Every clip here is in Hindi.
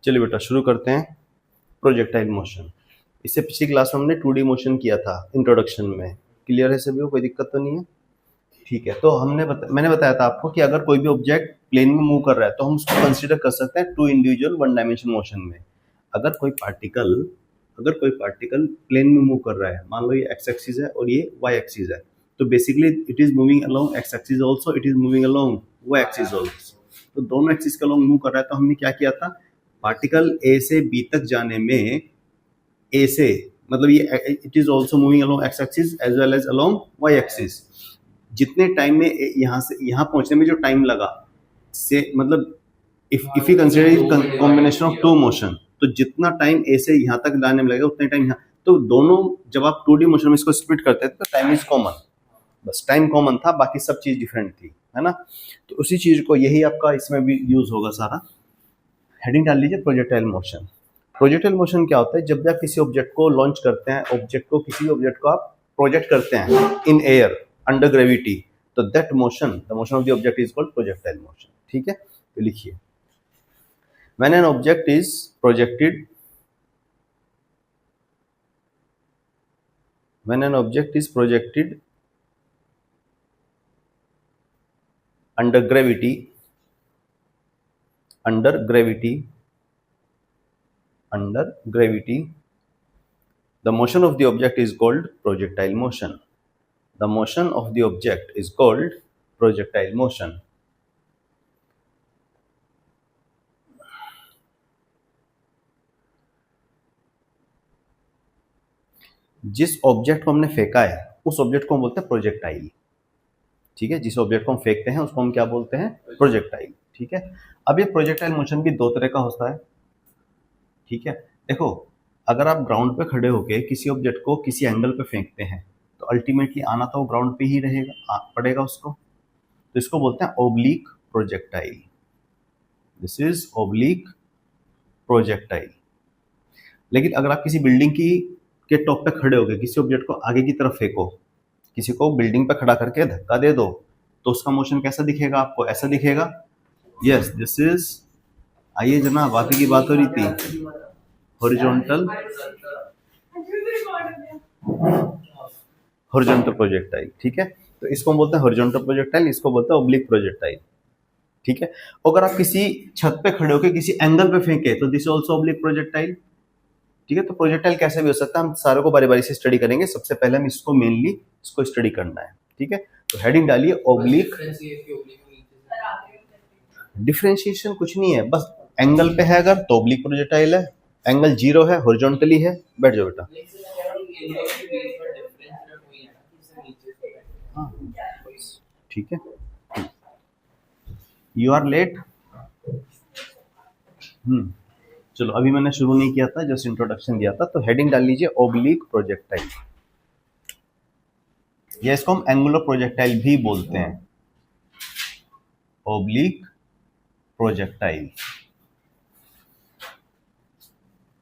चलिए बेटा शुरू करते हैं प्रोजेक्टाइल मोशन। इससे पिछली क्लास में हमने 2D मोशन किया था इंट्रोडक्शन में। क्लियर है सभी को, कोई दिक्कत तो नहीं है? ठीक है, तो मैंने बताया था आपको कि अगर कोई भी ऑब्जेक्ट प्लेन में मूव कर रहा है तो हम उसको कंसीडर कर सकते हैं two individual one dimension motion में। अगर कोई पार्टिकल प्लेन में मूव कर रहा है, मान लो ये एक्स एक्सिस है और ये वाई एक्सिस है, तो basically it is moving along X axis also, it is moving along Y axis also. तो दोनों एक्सिस के अलोंग मूव कर रहा है, तो हमने क्या किया था, पार्टिकल ए से बी तक जाने में ए से मतलब ये it is also moving along X axis as well as along Y axis. जितने टाइम में यहाँ से यहाँ पहुंचने में जो टाइम लगा से मतलब if you consider combination of two motion, तो जितना टाइम ए से यहाँ तक लाने में लगेगा उतने टाइम यहाँ, तो दोनों जब आप 2D मोशन में इसको स्प्लिट करते थे तो टाइम इज कॉमन, बस टाइम कॉमन था, बाकी सब चीज डिफरेंट थी, है ना। तो उसी चीज को यही आपका इसमें भी यूज होगा सारा। हेडिंग डाल लीजिए प्रोजेक्टाइल मोशन। प्रोजेक्टाइल मोशन क्या होता है, जब भी आप किसी ऑब्जेक्ट को लॉन्च करते हैं, किसी ऑब्जेक्ट को आप प्रोजेक्ट करते हैं इन एयर अंडर ग्रेविटी, तो that motion, the motion of the object is called projectile motion. ठीक है, तो लिखिए, when an object is projected, when an object is projected under gravity, the motion of the object is called projectile motion. The motion of the object is called projectile motion. जिस ऑब्जेक्ट को हमने फेंका है उस ऑब्जेक्ट को हम बोलते हैं प्रोजेक्टाइल। ठीक है, जिस ऑब्जेक्ट को हम फेंकते हैं उसको हम क्या बोलते हैं, प्रोजेक्टाइल। ठीक है, अब ये प्रोजेक्टाइल मोशन भी दो तरह का होता है। ठीक है, देखो, अगर आप ग्राउंड पे खड़े होके किसी ऑब्जेक्ट को किसी एंगल पे फेंकते हैं तो अल्टीमेटली आना तो ग्राउंड पे ही रहेगा, पड़ेगा उसको, तो इसको बोलते हैं oblique projectile. This is oblique projectile. लेकिन अगर आप किसी बिल्डिंग के टॉप पे खड़े होके किसी ऑब्जेक्ट को आगे की तरफ फेंको, किसी को बिल्डिंग पे खड़ा करके धक्का दे दो, तो उसका मोशन कैसा दिखेगा आपको, ऐसा दिखेगा। यस, दिस इज, आइए जनाब, बाकी की बात हो रही थी, हॉरिजॉन्टल प्रोजेक्टाइल। ठीक है, तो इसको हम बोलते हैं हॉरिजॉन्टल प्रोजेक्टाइल, इसको बोलते हैं ऑब्लिक प्रोजेक्टाइल। ठीक है, अगर आप किसी छत पे खड़े होकर किसी एंगल पे फेंके तो दिस ऑल्सो ऑब्लिक प्रोजेक्टाइल। ठीक है, तो प्रोजेक्टाइल कैसे भी हो सकता है, हम सारे को बारी बारी से स्टडी करेंगे। सबसे पहले हम इसको मेनली इसको स्टडी करना है। ठीक है, तो हेडिंग डालिए ऑब्लिक। डिफरेंशिएशन कुछ नहीं है, बस एंगल पे है अगर तो ऑब्लिक प्रोजेक्टाइल है, एंगल 0 है, हॉरिजॉन्टली है, बैठ जाओ बेटा। ठीक है, यू आर लेट। चलो, अभी मैंने शुरू नहीं किया था, जस्ट इंट्रोडक्शन दिया था। तो हेडिंग डाल लीजिए ऑब्लिक प्रोजेक्टाइल, या इसको हम एंगुलर प्रोजेक्टाइल भी बोलते हैं, ऑब्लिक प्रोजेक्टाइल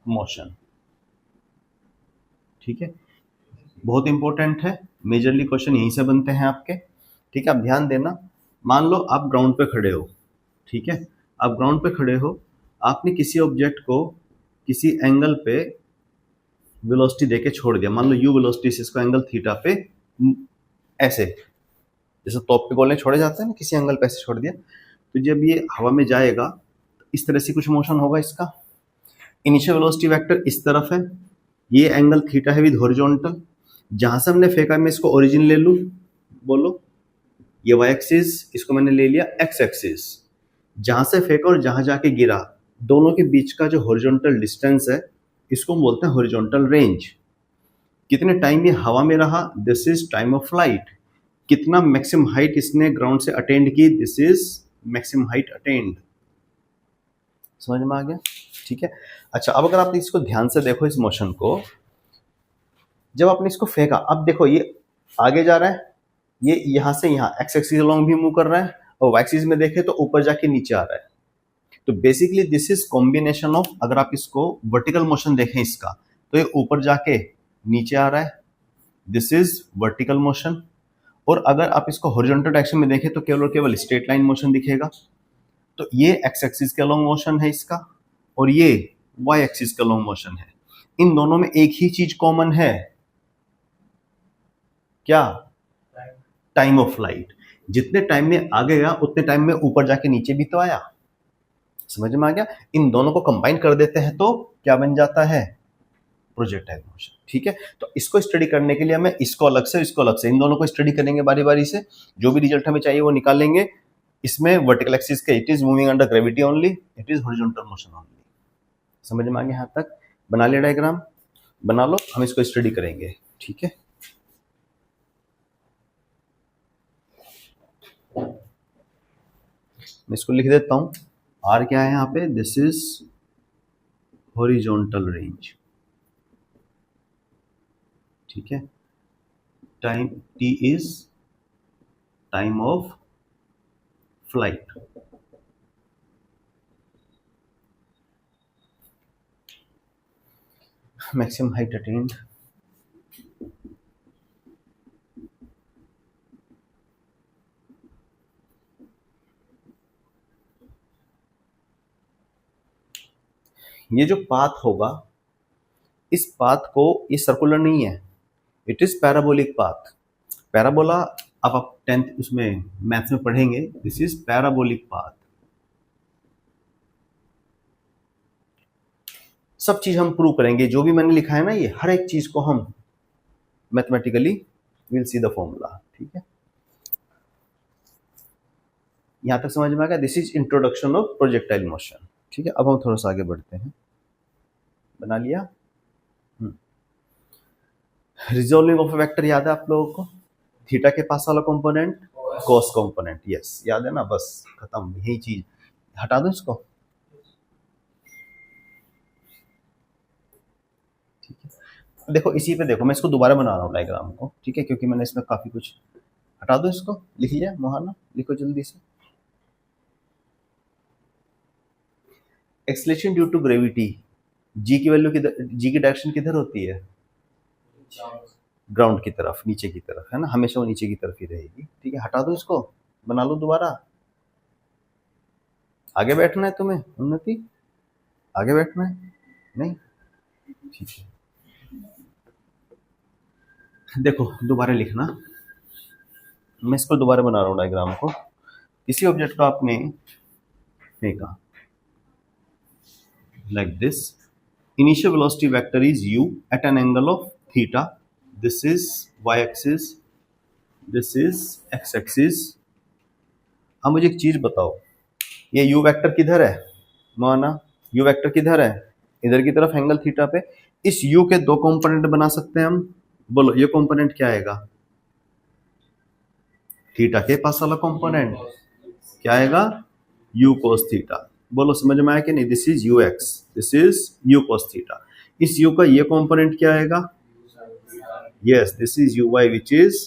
मोशन। ठीक है, बहुत इंपॉर्टेंट है, मेजरली क्वेश्चन यहीं से बनते हैं आपके। ठीक है, आप ध्यान देना। मान लो आप ग्राउंड पे खड़े हो, ठीक है, आप ग्राउंड पे खड़े हो, आपने किसी ऑब्जेक्ट को किसी एंगल पे वेलोसिटी देके छोड़ दिया, मान लो यू वेलोसिटी से इसको एंगल थीटा पे, ऐसे जैसे टॉप पे गोले छोड़े जाते हैं ना, किसी एंगल पे ऐसे छोड़ दिया, तो जब ये हवा में जाएगा तो इस तरह से कुछ मोशन होगा इसका। इनिशियल वेलोसिटी वेक्टर इस तरफ है, ये एंगल थीटा है विद हॉरिजॉन्टल। जहां से हमने फेंका, मैं इसको ओरिजिन ले लूं, बोलो, ये वाई एक्सिस, इसको मैंने ले लिया एक्स एक्सिस। जहां से फेंका और जहां जाके गिरा, दोनों के बीच का जो हॉरिजॉन्टल डिस्टेंस है, इसको हम बोलते हैं हॉरिजॉन्टल रेंज। कितने टाइम ये हवा में रहा, this is time of flight. कितना मैक्सिमम हाइट इसने ग्राउंड से अटेंड की, this is maximum height attend. समझ में आ गया? ठीक है, अच्छा, अब अगर आप इसको ध्यान से देखो, इस मोशन को, जब आपने इसको फेंका, अब देखो ये आगे जा रहा है, ये यहां से यहां एक्स एक्सिस अलोंग भी मूव कर रहा है, और वाई एक्सिस में देखें तो ऊपर जाके नीचे आ रहा है। तो basically this is combination of, अगर आप इसको वर्टिकल मोशन देखें इसका, तो ये ऊपर जाके नीचे आ रहा है, दिस इज वर्टिकल मोशन। और अगर आप इसको हॉरिजॉन्टल डायरेक्शन में देखें तो केवल और केवल स्ट्रेट लाइन मोशन दिखेगा। तो ये एक्स एक्सिस के अलोंग मोशन है इसका, और ये वाई एक्सिस का लॉन्ग मोशन है। इन दोनों में एक ही चीज कॉमन है, क्या? Time of flight. जितने टाइम में आगे गया उतने टाइम में ऊपर जाके नीचे भी तो आया। समझ में आ गया? इन दोनों को कंबाइन कर देते हैं तो क्या बन जाता है? Projectile motion. ठीक है, तो इसको स्टडी करने के लिए हमें इसको अलग से इन दोनों को स्टडी करेंगे बारी बारी से, जो भी रिजल्ट हमें चाहिए वो निकाल लेंगे। इसमें वर्टिकल एक्सिस के it is moving under gravity only, it is horizontal motion only. समझ में आ गया? यहां तक बना लिया डायग्राम? बना लो, हम इसको स्टडी करेंगे। ठीक है, मैं इसको लिख देता हूं। आर क्या है यहाँ पे? This is horizontal range. ठीक है, time T is time of flight. Maximum height attend, ये जो पाथ होगा, इस पाथ को, ये सर्कुलर नहीं है, it is parabolic path. Parabola आप 10th उसमें मैथ्स में पढ़ेंगे, दिस इज पैराबोलिक पाथ। सब चीज हम प्रूव करेंगे, जो भी मैंने लिखा है ना, ये हर एक चीज को हम mathematically will see the formula. ठीक है, यहां तक समझ में आ गया? This is introduction of projectile motion. ठीक है, अब हम थोड़ा सा आगे बढ़ते हैं। बना लिया? रिजोल्विंग ऑफ वेक्टर याद है आप लोगों को? थीटा के पास वाला कंपोनेंट कॉस कंपोनेंट, यस याद है ना? बस खत्म, यही चीज। हटा दो इसको। ठीक है, देखो इसी पे देखो, मैं इसको दोबारा बना रहा हूँ डायग्राम को। ठीक है, क्योंकि मैंने इसमें काफी कुछ। हटा दो इसको, लिख लिया मोहाना? लिखो जल्दी से। एक्सलेशन ड्यू टू ग्रेविटी, जी की वैल्यू किधर, जी की डायरेक्शन किधर होती है? ग्राउंड की तरफ, नीचे की तरफ, है ना? हमेशा वो नीचे की तरफ ही रहेगी। ठीक है, हटा दो इसको, बना लो दोबारा। आगे बैठना है तुम्हें उन्नति? आगे बैठना है? नहीं? ठीक है, देखो दोबारा लिखना। मैं इसको दोबारा बना रहा हूँ डायग्राम को। किसी ऑब्जेक्ट को आपने फेंका like this, initial velocity vector is u at an angle of theta, this is y axis, this is x axis। अब मुझे एक चीज बताओ, ये u वेक्टर किधर है? माना u वेक्टर किधर है? इधर की तरफ एंगल थीटा पे। इस u के दो कंपोनेंट बना सकते हैं हम। बोलो ये कंपोनेंट क्या आएगा? थीटा के पास वाला कंपोनेंट क्या आएगा? u cos theta. बोलो समझ में आया कि नहीं? This is u x, this is u cos theta. इस u का ये कंपोनेंट क्या आएगा? Yes, this is u y which is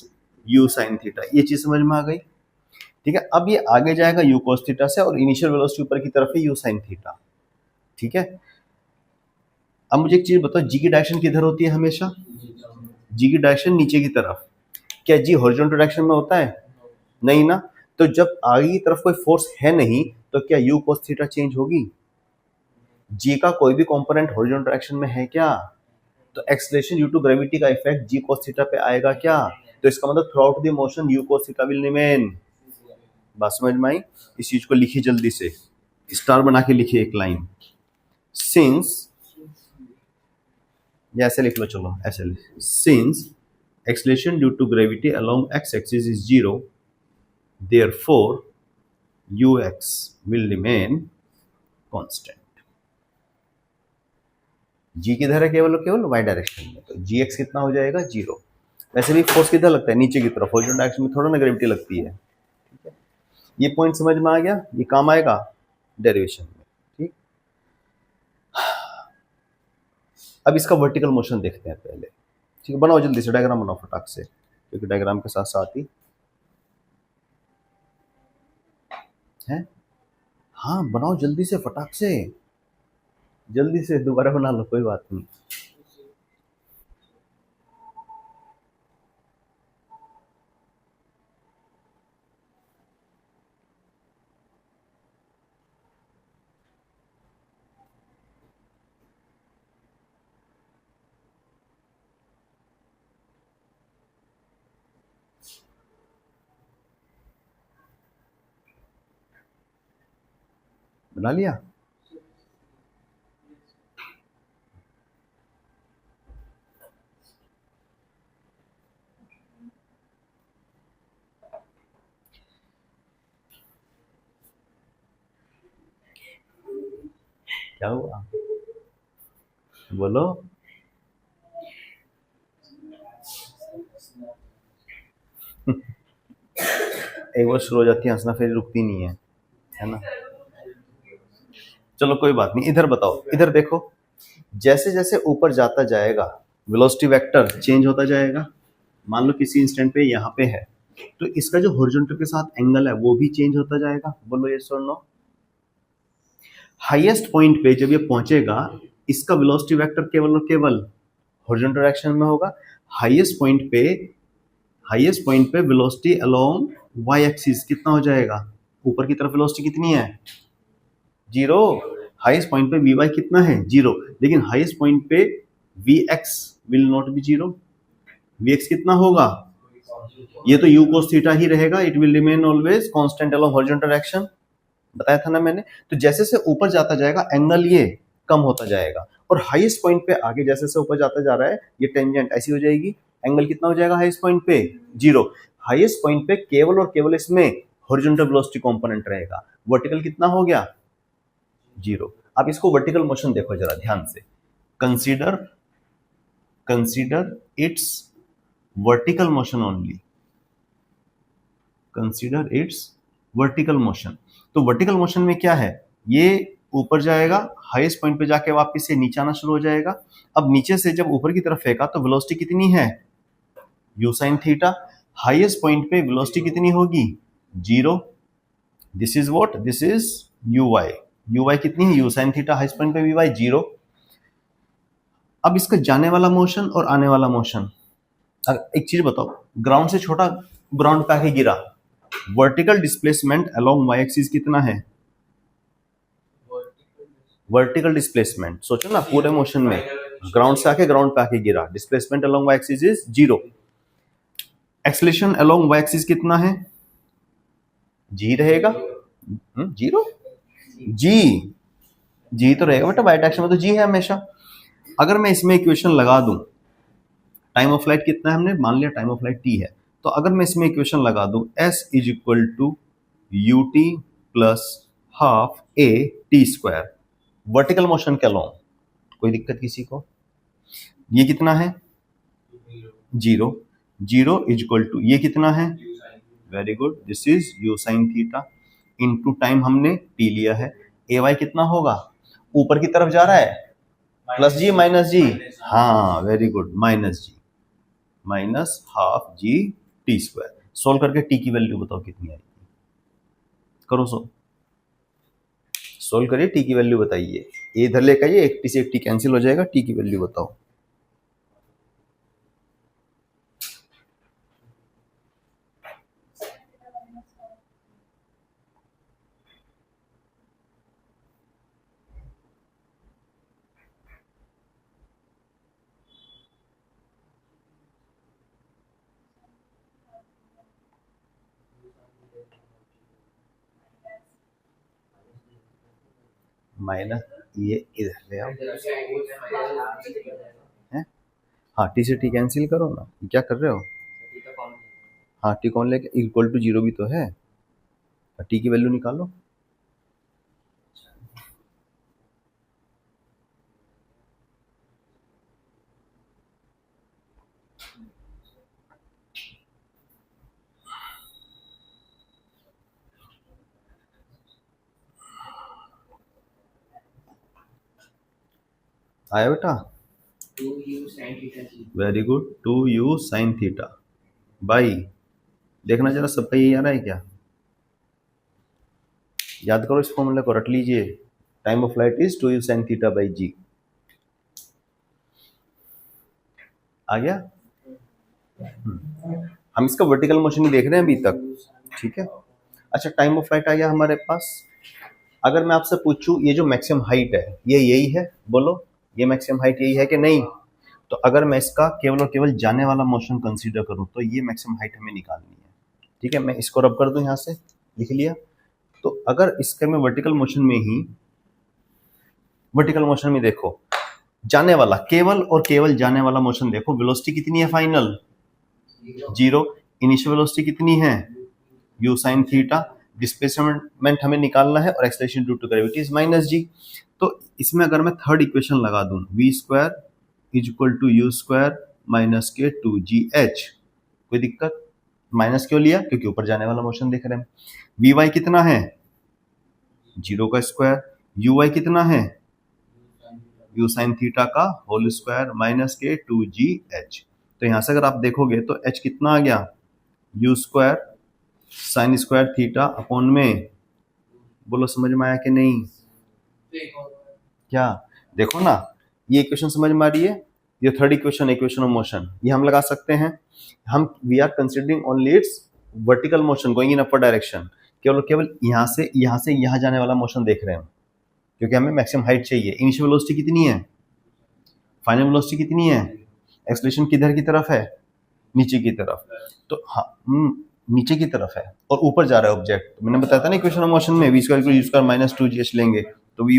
u sin theta. ये चीज समझ में आ गई? ठीक है, अब ये आगे जाएगा u cos थीटा से, और इनिशियल वेलोसिटी ऊपर की तरफ है u sin थीटा। ठीक है, अब मुझे एक चीज बताओ, जी की डायरेक्शन किधर होती है हमेशा? जी की डायरेक्शन नीचे की तरफ। क्या जी हॉरिजॉन्टल डायरेक्शन में होता है? नहीं ना। तो जब आगे की तरफ कोई फोर्स है नहीं, तो क्या u cos थीटा चेंज होगी? जी का कोई भी कंपोनेंट हॉरिजॉन्टल डायरेक्शन में है क्या? तो एक्सलेशन ड्यू टू ग्रेविटी का इफेक्ट जी cos थीटा पे आएगा क्या? तो इसका मतलब through out the motion u cos theta will remain. बात समझ में आई? इस चीज को लिखिए जल्दी से, स्टार बना के लिखिए एक लाइन। सिंस, या ऐसे लिख लो, चलो ऐसे लिख, since acceleration due to gravity along X axis is zero, therefore ux will remain constant। g किधर है? केवल केवल y डायरेक्शन में, तो gx कितना हो जाएगा? जीरो। वैसे भी फोर्स किधर लगता है? नीचे की तरफ, हॉरिजॉन्टल डायरेक्शन में थोड़ा ना ग्रेविटी लगती है। ठीक है, ये पॉइंट समझ में आ गया? ये काम आएगा डेरिवेशन में। ठीक, अब इसका वर्टिकल मोशन देखते हैं पहले। ठीक है, बनाओ जल्दी से डायग्राम, बनाओ फटाक से, क्योंकि डायग्राम के साथ साथ ही है। हाँ बनाओ जल्दी से, फटाक से, जल्दी से दोबारा बना लो, कोई बात नहीं। बना लिया? क्या हुआ, बोलो। एक बार शुरू हो जाती है हंसना फिर रुकती नहीं है ना? चलो कोई बात नहीं, इधर बताओ, इधर देखो। जैसे जैसे ऊपर जाता जाएगा वेलोसिटी वेक्टर चेंज होता जाएगा। मान लो किसी इंस्टेंट पे यहाँ पे है, तो इसका जो हॉरिजॉन्टल के साथ एंगल है वो भी चेंज होता जाएगा। बोलो यस और नो। हाईएस्ट पॉइंट पे जब ये पहुंचेगा, इसका वेलोसिटी वेक्टर केवल और केवल हॉरिजॉन्टल डायरेक्शन में होगा। हाईएस्ट पॉइंट पे वेलोसिटी अलोंग वाई एक्सिस कितना हो जाएगा? ऊपर की तरफ वेलोसिटी कितनी है? जीरो। हाईएस्ट पॉइंट पे वी वाई कितना है? जीरो। लेकिन हाईएस्ट पॉइंट पे V X will not be zero. V X कितना होगा? ये तो u cos थीटा ही रहेगा, it will remain always constant along horizontal direction. बताया था ना मैंने। तो जैसे से ऊपर जाता जाएगा एंगल ये कम होता जाएगा, और हाईएस्ट पॉइंट पे आगे जैसे से ऊपर जाता जा रहा है ये टेंजेंट ऐसी हो जाएगी। एंगल कितना हो जाएगा हाईएस्ट पॉइंट पे? जीरो। हाईएस्ट पॉइंट पे केवल और केवल इसमें हॉरिजॉन्टल वेलोसिटी कंपोनेंट रहेगा। वर्टिकल कितना हो गया? जीरो। अब इसको वर्टिकल मोशन देखो जरा ध्यान से। Consider it's vertical motion only. Consider it's vertical motion. तो वर्टिकल मोशन में क्या है? ये ऊपर जाएगा, हाईएस्ट पॉइंट पे जाके वापस से नीचे आना शुरू हो जाएगा। अब नीचे से जब ऊपर की तरफ फेंका तो वेलोसिटी कितनी है? U sine theta. Highest point पे वेलोसिटी कितनी होगी? Zero. This is what? This is U Y. U Y कितनी है? U sine theta. Highest point पे वी वाई जीरो। अब इसका जाने वाला मोशन और आने वाला मोशन। एक चीज बताओ, ग्राउंड से छोटा ग्राउंड पे आके गिरा, vertical displacement along Y axis कितना है? वर्टिकल डिस्प्लेसमेंट सोचो ना, पूरे मोशन में ग्राउंड से आके ग्राउंड पे आके गिरा, displacement along Y axis is zero. Acceleration along Y axis कितना है? जी रहेगा। जीरो। जी जी तो रहेगा बेटा, वाई डायरेक्शन में तो जी है हमेशा। अगर मैं इसमें इक्वेशन लगा दूं, टाइम ऑफ फ्लाइट कितना है हमने मान लिया? टाइम ऑफ फ्लाइट टी है। तो अगर मैं इसमें इक्वेशन लगा दूं S is equal to U T plus half A T square, vertical motion के अलोंग, कोई दिक्कत किसी को? ये कितना है? Zero. Zero is equal to ये कितना है? Very good, this is U sine theta into time हमने टी लिया है। ए वाई कितना होगा? ऊपर की तरफ जा रहा है, प्लस जी माइनस जी। हाँ very good, minus g minus half g t square. Solve करके टी की वैल्यू बताओ कितनी आएगी? करो सोल्व करिए, टी की वैल्यू बताइए। ये इधर लेकर आइए, एक टी से एक टी कैंसिल हो जाएगा, टी की वैल्यू बताओ। माइनस ये इधर ले आओ हैं? हाँ टी से टी कैंसिल करो ना, क्या कर रहे हो? हाँ टी कौन लेके इक्वल टू जीरो भी तो है, टी की वैल्यू निकालो। आया बेटा? Very good, two you sine theta by, देखना जरा सबका यही आ रहा है क्या? याद करो इस फॉर्मूले को, रट लीजिए। Time of flight is two you sine theta by g. आ गया? हम इसका वर्टिकल मोशन ही देख रहे हैं अभी तक, ठीक है। अच्छा टाइम ऑफ फ्लाइट आ गया हमारे पास। अगर मैं आपसे पूछूं ये जो मैक्सिमम हाइट है ये यही है, बोलो ये मैक्सिमम हाइट यही है कि नहीं? तो अगर मैं इसका केवल और केवल जाने वाला मोशन कंसीडर करूं तो ये मैक्सिमम हाइट हमें निकालनी है, ठीक है। मैं इसको रब कर दूं, यहां से लिख लिया। तो अगर इसके में वर्टिकल मोशन में देखो जाने वाला केवल और केवल जाने वाला मोशन देखो, वेलोसिटी कितनी है फाइनल 0, इनिशियल वेलोसिटी कितनी है u sin थीटा, डिस्प्लेसमेंट हमें निकालना है और acceleration due to gravity is -g। तो इसमें अगर मैं थर्ड इक्वेशन लगा दूं v² is equal to u² minus के 2gh, कोई दिक्कत? माइनस क्यों लिया? क्योंकि ऊपर जाने वाला मोशन देख रहे हैं। vy कितना है 0 का स्क्वायर, uy कितना है u sin थीटा का होल स्क्वायर माइनस के 2gh। तो यहां से अगर आप देखोगे तो h कितना आ गया u² sign square theta upon में, बोलो समझ में आया कि नहीं? क्या देखो ना, ये इक्वेशन समझ में आ रही है? ये थर्ड इक्वेशन ऑफ मोशन, ये हम लगा सकते हैं। हम we are considering only its vertical motion going in upper direction, केवल यहाँ से यहाँ जाने वाला मोशन देख रहे हैं, क्योंकि हमें मैक्सिमम हाइट चाहिए। इनिशियल वेलोसिटी कितनी है, फाइनल वेलोसिटी कितनी है, एक्सेलरेशन किधर की तरफ है, नीचे की तरफ। तो हाँ नीचे की तरफ है और ऊपर जा रहा है ऑब्जेक्ट। मैंने बताया था ना इक्वेशन ऑफ मोशन में v² माइनस 2gh लेंगे तो vy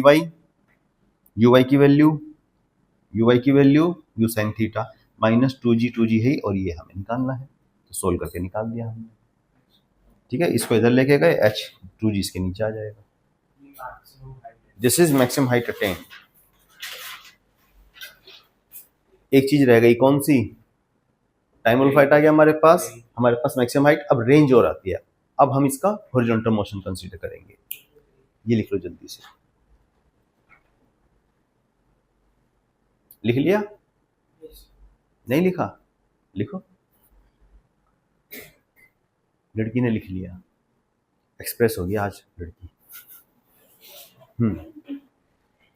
uy की value u sin theta minus 2g है और ये हमें निकालना है, तो सोल्व करके निकाल दिया हमने। ठीक है, इसको इधर लेके गए, h 2g इसके नीचे आ जाएगा। This is maximum height attain. एक चीज रह गई, कौन सी? टाइम ऑफ फ्लाइट आ गया हमारे पास मैक्सिमम हाइट। अब रेंज और आती है। अब हम इसका हॉरिजॉन्टल मोशन कंसीडर करेंगे। ये लिख लो जल्दी से, लिख लिया? नहीं लिखा? लिखो। लड़की ने लिख लिया, एक्सप्रेस हो गया आज लड़की।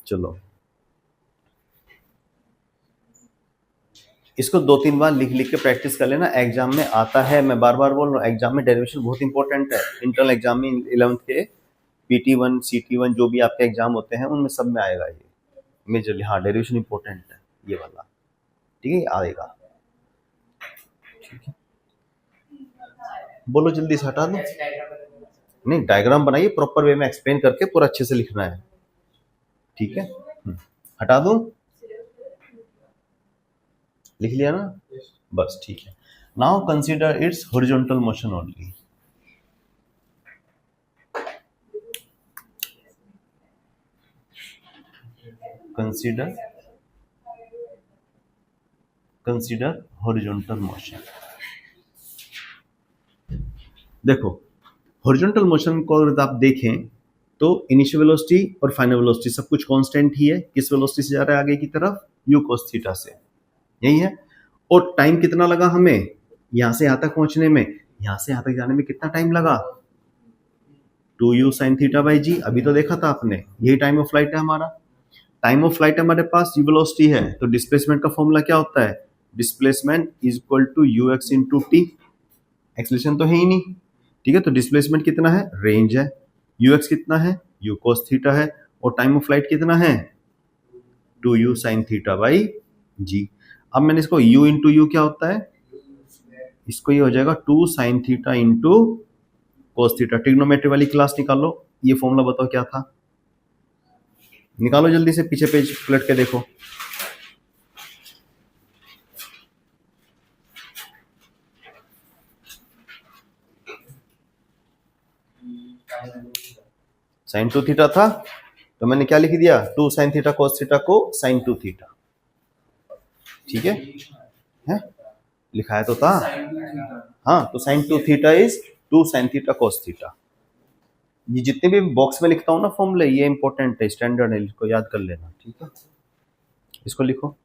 चलो इसको 2-3 बार लिख के प्रैक्टिस कर लेना, एग्जाम में आता है। मैं बार बार बोल रहा हूँ, एग्जाम में डेरिवेशन बहुत इंपॉर्टेंट है। इंटरनल एग्जाम में 11th के PT1 CT1 जो भी आपके एग्जाम होते हैं उनमें सब में आएगा ये मेजरली। हाँ डेरिवेशन इंपॉर्टेंट है ये वाला, ठीक है, आएगा। ठीक है, बोलो जल्दी से, हटा दो। नहीं, डायग्राम बनाइए, प्रॉपर वे में एक्सप्लेन करके पूरा अच्छे से लिखना है। ठीक है, हटा दूं? लिख लिया ना? बस ठीक है। Now consider it's horizontal motion only. Consider horizontal motion. देखो हॉरिजॉन्टल मोशन को अगर आप देखें तो इनिशियल वेलोसिटी और फाइनल वेलोसिटी सब कुछ कांस्टेंट ही है। किस वेलोसिटी से जा रहा है आगे की तरफ? u cos थीटा से, यही है। और टाइम कितना लगा हमें यहां से यहां तक पहुंचने में? यहां से यहां तक जाने में कितना टाइम लगा? 2u sin थीटा बाई जी। अभी तो देखा था आपने, यही टाइम ऑफ फ्लाइट है हमारा। टाइम ऑफ फ्लाइट हमारे पास u वेलोसिटी है, तो डिस्प्लेसमेंट का फॉर्मूला क्या होता है? Displacement is equal to ux into T. Acceleration तो है ही नहीं, ठीक है। तो डिस्प्लेसमेंट कितना है? रेंज है। ux कितना है? u cos थीटा है। और टाइम ऑफ फ्लाइट कितना है? 2u sin थीटा बाई जी। अब मैंने इसको u इंटू यू क्या होता है, इसको ये हो जाएगा 2 sin theta into cos theta. Trigonometry वाली क्लास निकालो। ये फॉर्मूला बताओ क्या था, निकालो जल्दी से, पीछे पेज पलट के देखो। sin 2 थीटा था, तो मैंने क्या लिख दिया? 2 sin थीटा cos थीटा को sin 2 थीटा। ठीक है, लिखाया तो था। हाँ, तो sin 2 theta is 2 sin theta cos theta. ये जितने भी बॉक्स में लिखता हूँ ना फॉर्मूले, ये इंपॉर्टेंट है, स्टैंडर्ड है, इसको याद कर लेना। ठीक है, इसको लिखो।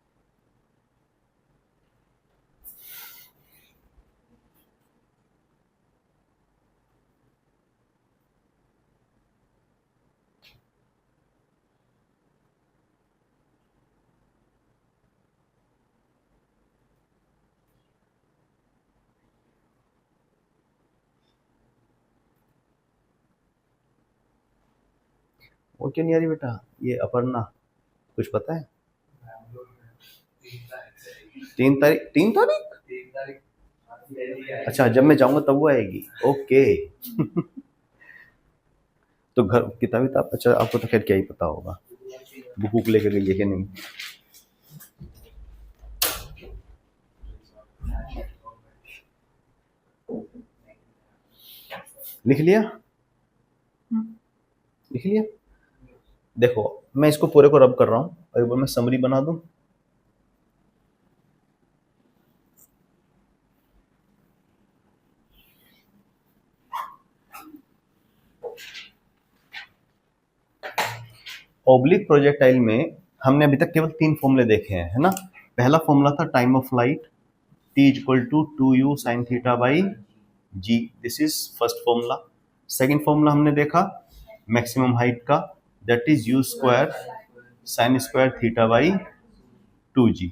वो क्यों नहीं आ रही बेटा? ये अपर्णा, कुछ पता है? 3 तारीख? अच्छा, जब मैं जाऊंगा तब वो आएगी। ओके तो घर किताबी तो अच्छा, आपको तो खैर क्या ही पता होगा, बुक बुक लेके गई है कि नहीं। लिख लिया, लिख लिया। देखो मैं इसको पूरे को रब कर रहा हूँ और एक बार मैं समरी बना दूं। ओब्लिक प्रोजेक्टाइल में हमने अभी तक केवल 3 फॉर्मूले देखे हैं, है ना। पहला फॉर्मूला था time of flight, t equal to 2u sine theta by G, this is first formula. Second formula हमने देखा मैक्सिमम हाइट का, that is u square sine square theta by 2g,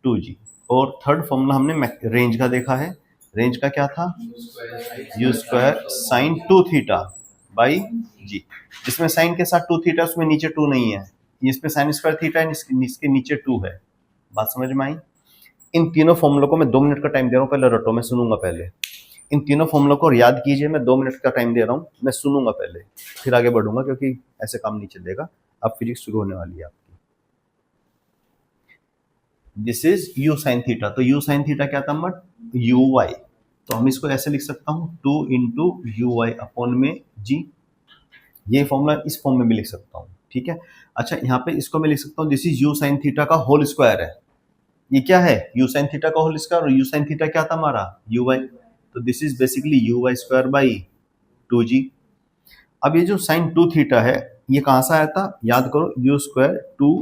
2g। और थर्ड फॉर्मूला हमने रेंज का देखा है, रेंज का क्या था, u square sine 2 theta by g. जिसमें साइन के साथ 2 थीटा, उसमें नीचे 2 नहीं है, इसमें साइन स्क्वायर थीटा है, इसके नीचे 2 है। बात समझ में आई। इन तीनों फॉर्मूलों को मैं 2 मिनट का टाइम दे रहा हूँ, पहले रटो, मैं सुनूंगा पहले। इन तीनों फॉर्मूलों को याद कीजिए, मैं 2 मिनट का टाइम दे रहा हूँ, मैं सुनूंगा पहले, फिर आगे बढ़ूंगा, क्योंकि ऐसे काम नहीं चलेगा। अब फिजिक्स शुरू होने वाली है आपकी। This is u sine theta, तो u साइन थीटा क्या था मत, uy, तो हम इसको ऐसे लिख सकता हूँ 2 इंटू यू वाई अपॉन में जी। ये फॉर्मूला इस फॉर्म में भी लिख सकता हूँ, ठीक है। अच्छा यहाँ पे इसको मैं लिख सकता हूँ, this is u sine theta का होल स्क्वायर है। ये क्या है, u साइन थीटा का होल स्क्वायर, और u साइन थीटा क्या था हमारा, uy, तो this is basically uy square by 2g। अब ये जो साइन 2 थीटा है, ये कहाँ से आया था, याद करो, u square 2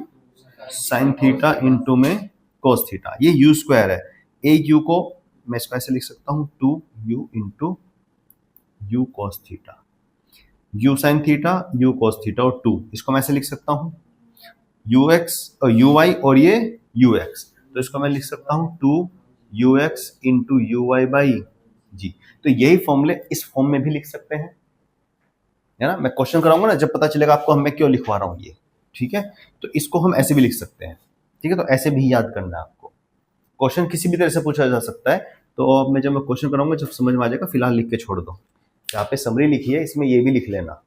sign theta into में कोस थीटा, ये u स्क्वायर है। एक u को मैं इसको ऐसे लिख सकता हूँ 2u into u cos theta, u sine theta u cos theta और 2, इसको मैं ऐसे लिख सकता हूँ ux और uy और ये ux, तो इसको मैं लिख सकता हूँ 2ux into uy by g. तो यही फॉर्मूले इस फॉर्म में भी लिख सकते हैं, है ना। मैं क्वेश्चन कराऊंगा ना, जब पता चलेगा आपको मैं क्यों लिखवा रहा हूँ ये, ठीक है। तो इसको हम ऐसे भी लिख सकते हैं, ठीक है। तो ऐसे भी याद करना है आपको, क्वेश्चन किसी भी तरह से पूछा जा सकता है। तो अब मैं जब मैं क्वेश्चन कराऊंगा, जब समझ में आ जाएगा, फिलहाल लिख के छोड़ दो। यहाँ पे समरी लिखी है, इसमें ये भी लिख लेना।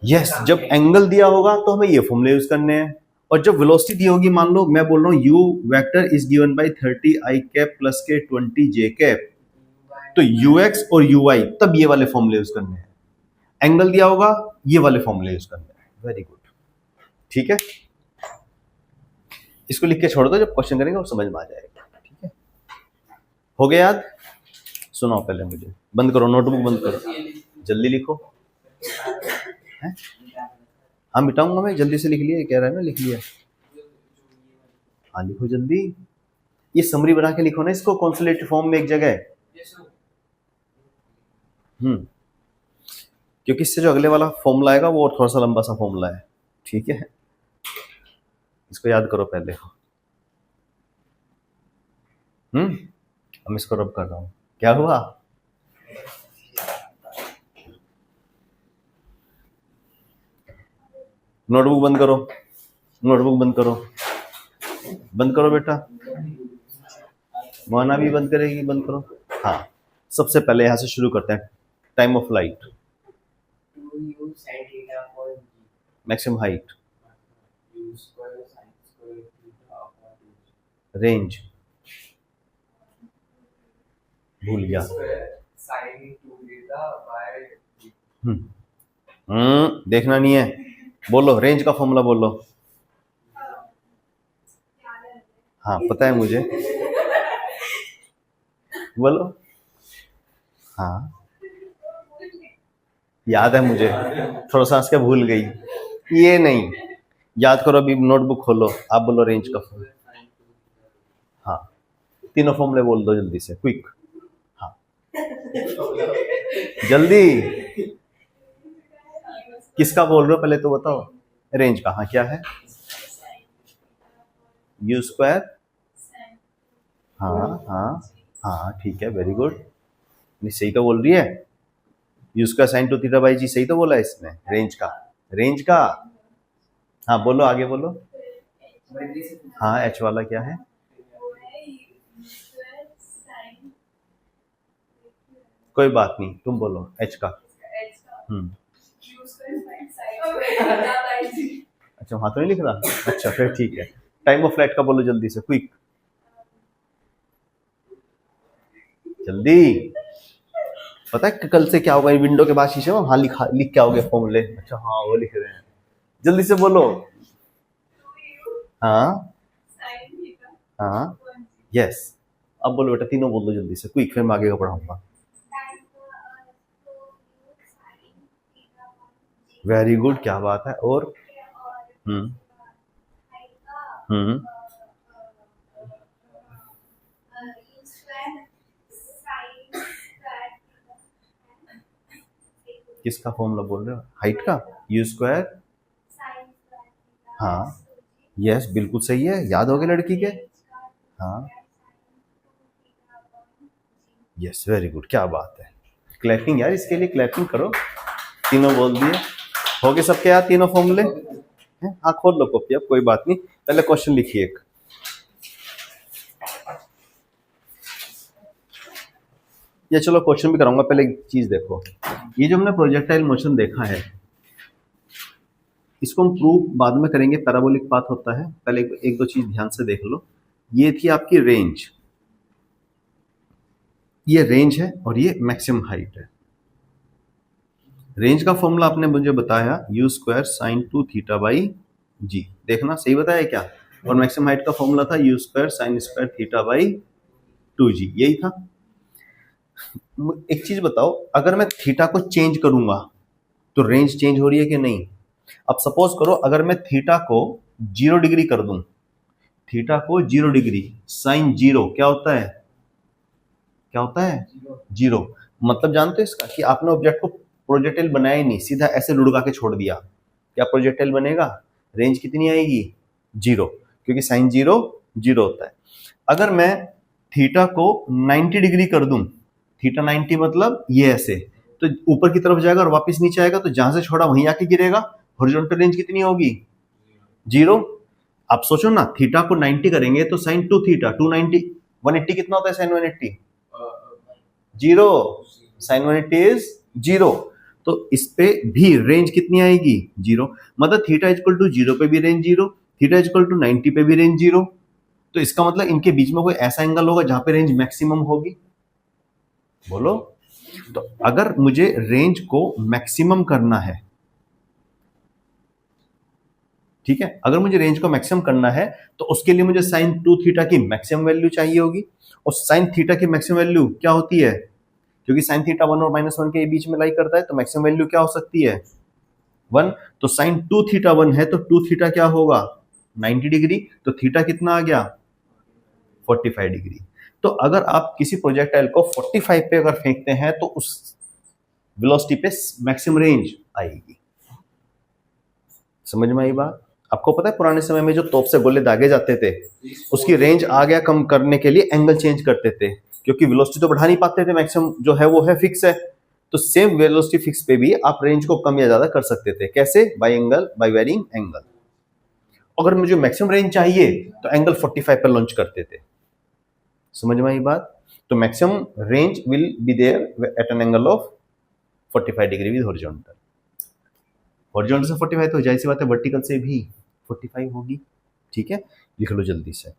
यस, जब एंगल दिया होगा तो हमें ये फॉर्मूले यूज करने हैं, और जब वेलोसिटी दी होगी, मान लो मैं बोल रहा हूँ u vector is given by 30 i cap plus के 20 j कैप, तो ux और uy तब ये वाले फॉर्मूले यूज करने हैं। एंगल दिया होगा, ये वाले फॉर्मूले यूज करने हैं। वेरी गुड, ठीक है। इसको लिख के छोड़ दो, जब क्वेश्चन करेंगे वो समझ में आ जाएगा, ठीक है। हो गया याद, सुनाओ पहले मुझे, बंद करो नोटबुक, बंद करो, जल्दी लिखो। हाँ मिटाऊंगा मैं, जल्दी से लिख लिया, कह रहा है ना, लिख लिया। हाँ लिखो जल्दी, ये समरी बना के लिखो ना इसको कॉन्सोलेटिव फॉर्म में एक जगह। क्योंकि इससे जो अगले वाला फॉर्मूला आएगा वो थोड़ा सा लंबा सा फॉर्मूला है, ठीक है। इसको याद करो पहले। हम इसको रब कर रहा हूं, क्या हुआ, नोटबुक बंद करो, नोटबुक बंद करो, बंद करो बेटा, माना भी बंद करेगी, बंद करो। हाँ, सबसे पहले यहां से शुरू करते हैं, time of flight, maximum height, range भूल गया, देखना नहीं है, बोलो रेंज का फॉर्मूला बोलो। हाँ पता है मुझे, बोलो। हाँ याद है मुझे, थोड़ा सा क्या भूल गई, ये नहीं याद करो, अभी नोटबुक खोलो, आप बोलो रेंज का फॉर्मूला। हाँ तीनों फॉर्मूले बोल दो जल्दी से, क्विक। हाँ जल्दी, किसका बोल रहे हो पहले तो बताओ, रेंज का। हाँ क्या है, u स्क्वायर, हाँ हाँ हाँ ठीक है, वेरी गुड, सही तो बोल रही है, u square sine 2 theta by g, सही तो बोला है इसमें, रेंज का, रेंज का। हाँ बोलो, आगे बोलो। हाँ h वाला क्या है, कोई बात नहीं, तुम बोलो एच का। अच्छा वहां तो नहीं लिख रहा, अच्छा फिर ठीक है। टाइम ऑफ फ्लाइट का बोलो जल्दी से, क्विक, जल्दी। पता है कल से क्या होगा विंडो के बाद शीशे में, हाँ लिख क्या हो गया फॉर्मूले, अच्छा हाँ वो लिख रहे हैं, जल्दी से बोलो। हाँ हाँ यस, अब बोलो बेटा, तीनों बोल दो जल्दी से, क्विक, फिर मैं आगे का पढ़ाऊंगा। वेरी गुड, क्या बात है। और हम्म हम्म किसका फॉर्मूला बोल रहे हो, हाइट का, यू स्क्वायर, हाँ यस बिल्कुल सही है, याद हो गया लड़की के, हाँ यस वेरी गुड, क्या बात है। क्लैपिंग यार, इसके लिए क्लैपिंग करो। तीनों बोल दिए, हो गए सबके याद तीनों फॉर्मूले। हाँ खोल लो कॉपी, अब कोई बात नहीं, पहले क्वेश्चन लिखिए एक। ये चलो क्वेश्चन भी कराऊंगा, पहले एक चीज देखो, ये जो हमने प्रोजेक्टाइल मोशन देखा है, इसको हम प्रूव बाद में करेंगे, पैराबोलिक पाथ होता है, पहले एक दो चीज ध्यान से देख लो। ये थी आपकी रेंज, ये रेंज है और ये मैक्सिमम हाइट है। रेंज का फॉर्मूला आपने मुझे बताया u square sine 2 theta by g, देखना सही बताया क्या, और मैक्सिमम हाइट का फॉर्मूला था u square sine square theta by 2g, यही था। एक चीज बताओ, अगर मैं थीटा को चेंज करूंगा तो रेंज चेंज हो रही है कि नहीं। अब सपोज करो अगर मैं थीटा को 0 डिग्री कर दूं, थीटा को 0 डिग्री, साइन 0 क्या होता है, क्या होता है 0, मतलब जानते हो इसका कि आपने ऑब्जेक्ट को प्रोजेक्टाइल बनाया ही नहीं, सीधा ऐसे लुढ़का के छोड़ दिया, क्या प्रोजेक्टाइल बनेगा, रेंज कितनी आएगी 0, क्योंकि साइन 0 0 होता है। अगर मैं थीटा को 90 डिग्री कर दूं, थीटा 90 मतलब ये ऐसे, तो ऊपर की तरफ जाएगा और वापस नीचे आएगा, तो जहां से छोड़ा वहीं आके गिरेगा, हॉरिजॉन्टल रेंज कितनी होगी 0। आप सोचो ना, थीटा को 90 करेंगे तो साइन 2 थीटा 290, 180 कितना होता है साइन 180, 0, साइन 180 इज 0, तो इस पे भी रेंज कितनी आएगी 0, मतलब थीटा इक्वल टू 0 पे भी रेंज 0, थीटा इक्वल टू 90 पे भी रेंज 0, तो इसका मतलब इनके बीच में कोई ऐसा एंगल होगा जहां पे रेंज मैक्सिमम होगी, बोलो। तो अगर मुझे रेंज को मैक्सिमम करना है, ठीक है, अगर मुझे रेंज को मैक्सिमम करना है तो उसके लिए मुझे साइन 2 थीटा की मैक्सिमम वैल्यू चाहिए होगी, और साइन थीटा की मैक्सिमम वैल्यू क्या होती है, क्योंकि साइन थीटा 1 और -1 के बीच में लाई करता है, तो मैक्सिमम वैल्यू क्या हो सकती है 1, तो साइन 2 थीटा 1 है तो 2 थीटा क्या होगा 90 डिग्री, तो थीटा कितना आ गया 45 डिग्री। तो अगर आप किसी प्रोजेक्टाइल को 45 पे अगर फेंकते हैं तो उस वेलोसिटी पे मैक्सिमम रेंज आएगी, समझ में आई बात। आपको पता है पुराने समय में जो तोप से गोले दागे जाते थे, उसकी रेंज आगे कम करने के लिए एंगल चेंज करते थे, क्योंकि वेलोसिटी तो बढ़ा नहीं पाते थे, मैक्सिमम जो है वो है फिक्स है, तो सेम वेलोसिटी फिक्स पे भी आप रेंज को कम या ज्यादा कर सकते थे, कैसे, by angle, by varying angle. अगर मुझे मैक्सिमम रेंज चाहिए तो एंगल 45 पर लॉन्च करते थे, समझ में आई बात। तो maximum range will be there at an angle of 45 degree with horizontal, horizontal से 45 तो जाहिर सी बात है वर्टिकल से भी 45 होगी, ठीक है, लिख लो जल्दी से।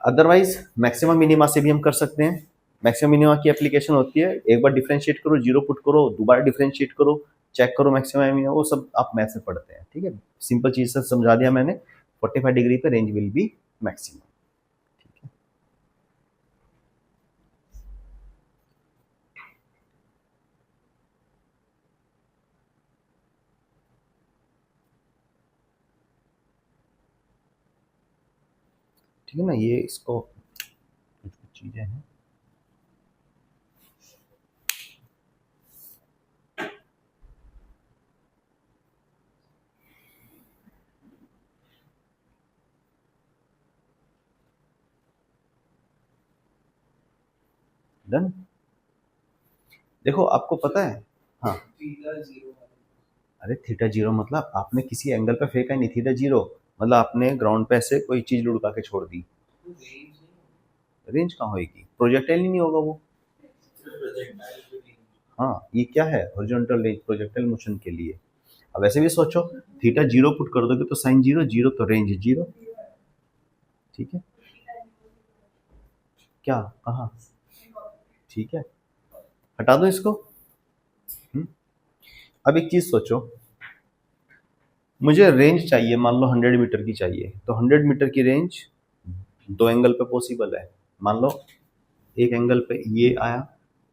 अदरवाइज मैक्सिमम मिनिमा से भी हम कर सकते हैं, मैक्सिमम मिनिमा की एप्लीकेशन होती है, एक बार डिफरेंशिएट करो, 0 पुट करो, दोबारा डिफरेंशिएट करो, चेक करो मैक्सिमम मिनिमा, वो सब आप मैथ से पढ़ते हैं, ठीक है, सिंपल चीज से समझा दिया मैंने, 45 डिग्री पे रेंज विल बी मैक्सिमम। ठीक है ना, ये इसको कुछ चीजें हैं, डन। देखो आपको पता है, हाँ, अरे थीटा 0 मतलब आपने किसी एंगल पे फेंका ही नहीं, थीटा 0 मतलब आपने ग्राउंड पे से कोई चीज लुढ़का के छोड़ दी, रेंज कहाँ होगी, प्रोजेक्टाइल ही नहीं होगा वो, हाँ, ये क्या है, हॉरिजॉन्टल रेंज प्रोजेक्टाइल मोशन के लिए। अब ऐसे भी सोचो, थीटा 0 पुट कर दोगे तो साइन 0, 0 तो रेंज 0। ठीक है, क्या कहा, ठीक है, हटा दो इसको। अब एक चीज सोचो, मुझे रेंज चाहिए, मान लो 100 मीटर की चाहिए, तो 100 मीटर की रेंज दो एंगल पे पॉसिबल है। मान लो एक एंगल पे ये आया,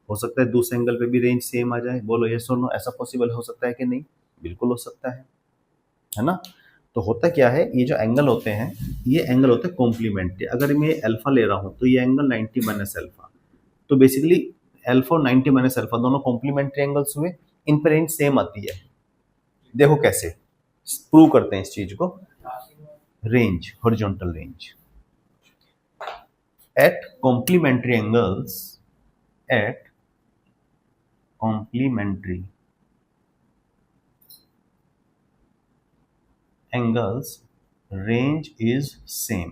हो सकता है दूसरे एंगल पे भी रेंज सेम आ जाए। बोलो यस और नो, ऐसा पॉसिबल हो सकता है कि नहीं? बिल्कुल हो सकता है ना। तो होता क्या है, ये जो एंगल होते हैं, ये एंगल होते हैं कॉम्प्लीमेंट्री। अगर मैं अल्फा ले रहा हूँ तो ये एंगल 90 माइनस अल्फा, तो बेसिकली अल्फा और 90 माइनस अल्फा दोनों कॉम्प्लीमेंट्री एंगल्स हुए, इन पर रेंज सेम आती है। देखो कैसे प्रूव करते हैं इस चीज को। Range, horizontal range at complementary angles, at complementary angles range is same।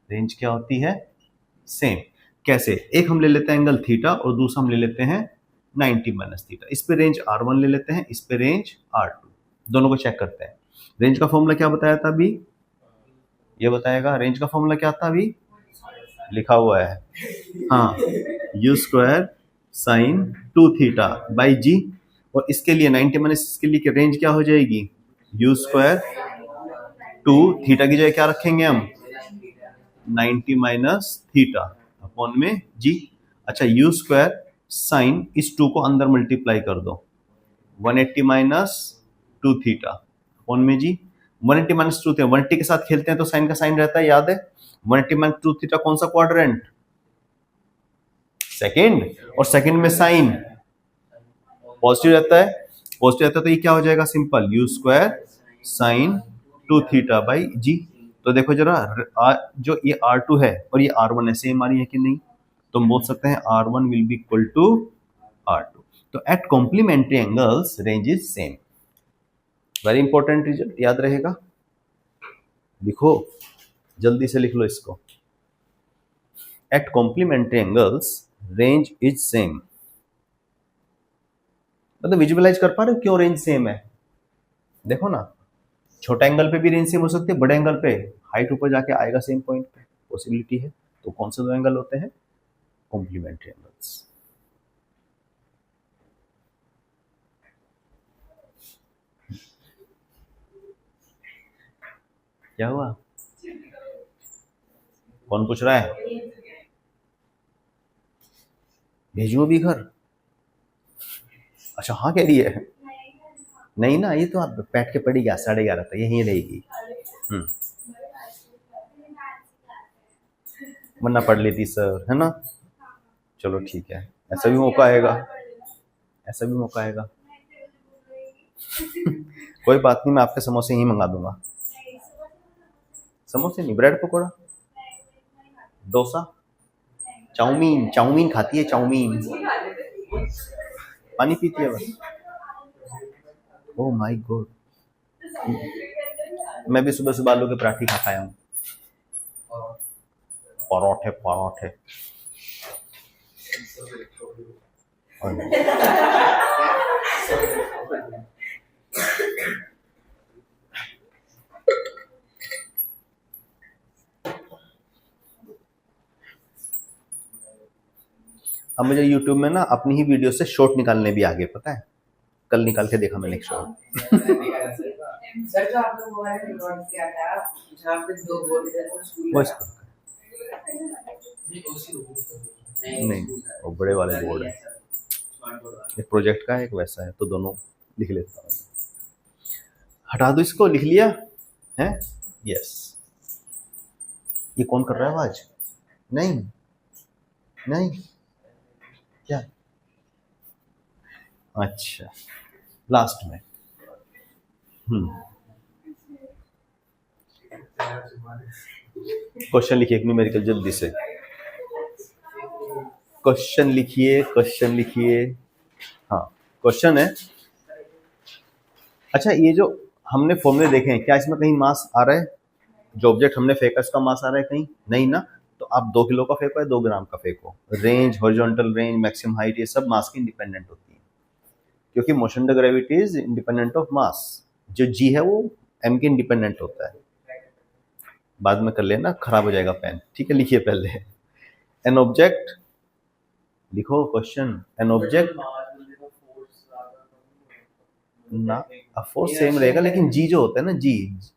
Range क्या होती है? सेम। कैसे? एक हम ले लेते हैं एंगल थीटा और दूसरा हम ले लेते हैं 90 माइनस थीटा। इस पे रेंज R1 ले लेते हैं, इस पे रेंज R2, दोनों को चेक करते हैं। रेंज का फॉर्मूला क्या बताया था अभी? ये बताएगा रेंज का फॉर्मूला क्या था अभी? लिखा हुआ है, हाँ, u square sine 2 theta by g. और इसके लिए 90 माइनस इसके लिए रेंज क्या हो जाएगी? यू स्क्वायर 2 थीटा की जगह क्या रखेंगे हम? 90 माइनस थीटा अपॉन में जी। अच्छा, यू स्क्वायर साइन इस 2 को अंदर मल्टीप्लाई कर दो, 180 माइनस 2 थीटा अपॉन में जी। 180 माइनस 2 थीटा, 180 के साथ खेलते हैं तो साइन का साइन रहता है, याद है? 180 माइनस 2 थीटा कौन सा क्वाड्रेंट? सेकेंड। और सेकेंड में साइन पॉजिटिव रहता है, पॉजिटिव रहता है तो ये क्या हो जाएगा? Simple, u square sine 2 theta by g. तो देखो जरा, जो ये R2 है और ये R1 है, सेम आ रही है कि नहीं? तो हम बोल सकते हैं R1 will be equal to R2। तो at complementary angles range is same. Very important result, याद रहेगा। लिखो, जल्दी से लिख लो इसको। At complementary angles range is same. मतलब विजुअलाइज कर पा रहे हो क्यों रेंज सेम है? देखो ना, छोटा एंगल पे भी रेंज सेम हो सकती है, बड़े एंगल पे हाइट ऊपर जाके आएगा सेम पॉइंट पे, पॉसिबिलिटी है। तो कौन से दो एंगल होते हैं? Complementary angles. क्या हुआ? कौन पूछ रहा है? भेजू भी घर? अच्छा हाँ कह रही है। नहीं ना, ये तो आप बैठ के पढ़ेगी 11:30 तक, यहीं रहेगी। वरना पढ़ लेती सर, है ना। चलो ठीक है, ऐसा भी मौका आएगा, ऐसा भी मौका आएगा। कोई बात नहीं, मैं आपके समोसे ही मंगा दूंगा। समोसे नहीं, bread pakora, dosa, chow mein. Chow mein खाती है, चाउमीन। पानी पीती है बस। ओह माय गॉड, मैं भी सुबह सुबह आलू के पराठे खा खाया हूँ। पराठे पराठे। अब मुझे YouTube में ना अपनी ही वीडियो से शॉर्ट निकालने भी आ गए, पता है। कल निकाल के देखा मैंने एक शॉर्ट। सर जो आपने वो वाला रिकॉर्ड किया था जहाँ पे 2 बोर्ड थे तो स्कूल का नहीं, वो बड़े वाले बोर्ड है, एक प्रोजेक्ट का है, एक वैसा है, तो दोनों लिख लेता हूँ। हटा दो इसको, लिख लिया है? यस। ये कौन कर रहा है आवाज? नहीं नहीं, क्या? अच्छा, लास्ट में। क्वेश्चन लिखिए न्यूमेरिकल, जल्दी से क्वेश्चन लिखिए, क्वेश्चन लिखिए। हाँ, क्वेश्चन है, अच्छा ये जो हमने फॉर्मूले देखे हैं, क्या इसमें कहीं मास आ रहा है? जो ऑब्जेक्ट हमने फेंका इसका मास आ रहा है कहीं? नहीं ना। तो आप 2 किलो का फेंको या 2 ग्राम का फेंको, range, horizontal range, maximum height, ये सब मास की इंडिपेंडेंट होती है, क्योंकि motion the gravity is independent of mass. जो जी है वो एम के इंडिपेंडेंट होता है। बाद में कर लेना, खराब हो जाएगा पेन, ठीक है। लिखिए पहले, एन ऑब्जेक्ट, लिखो क्वेश्चन, एन ऑब्जेक्ट ना, फोर्स सेम रहेगा, लेकिन जी जो होता है ना, जी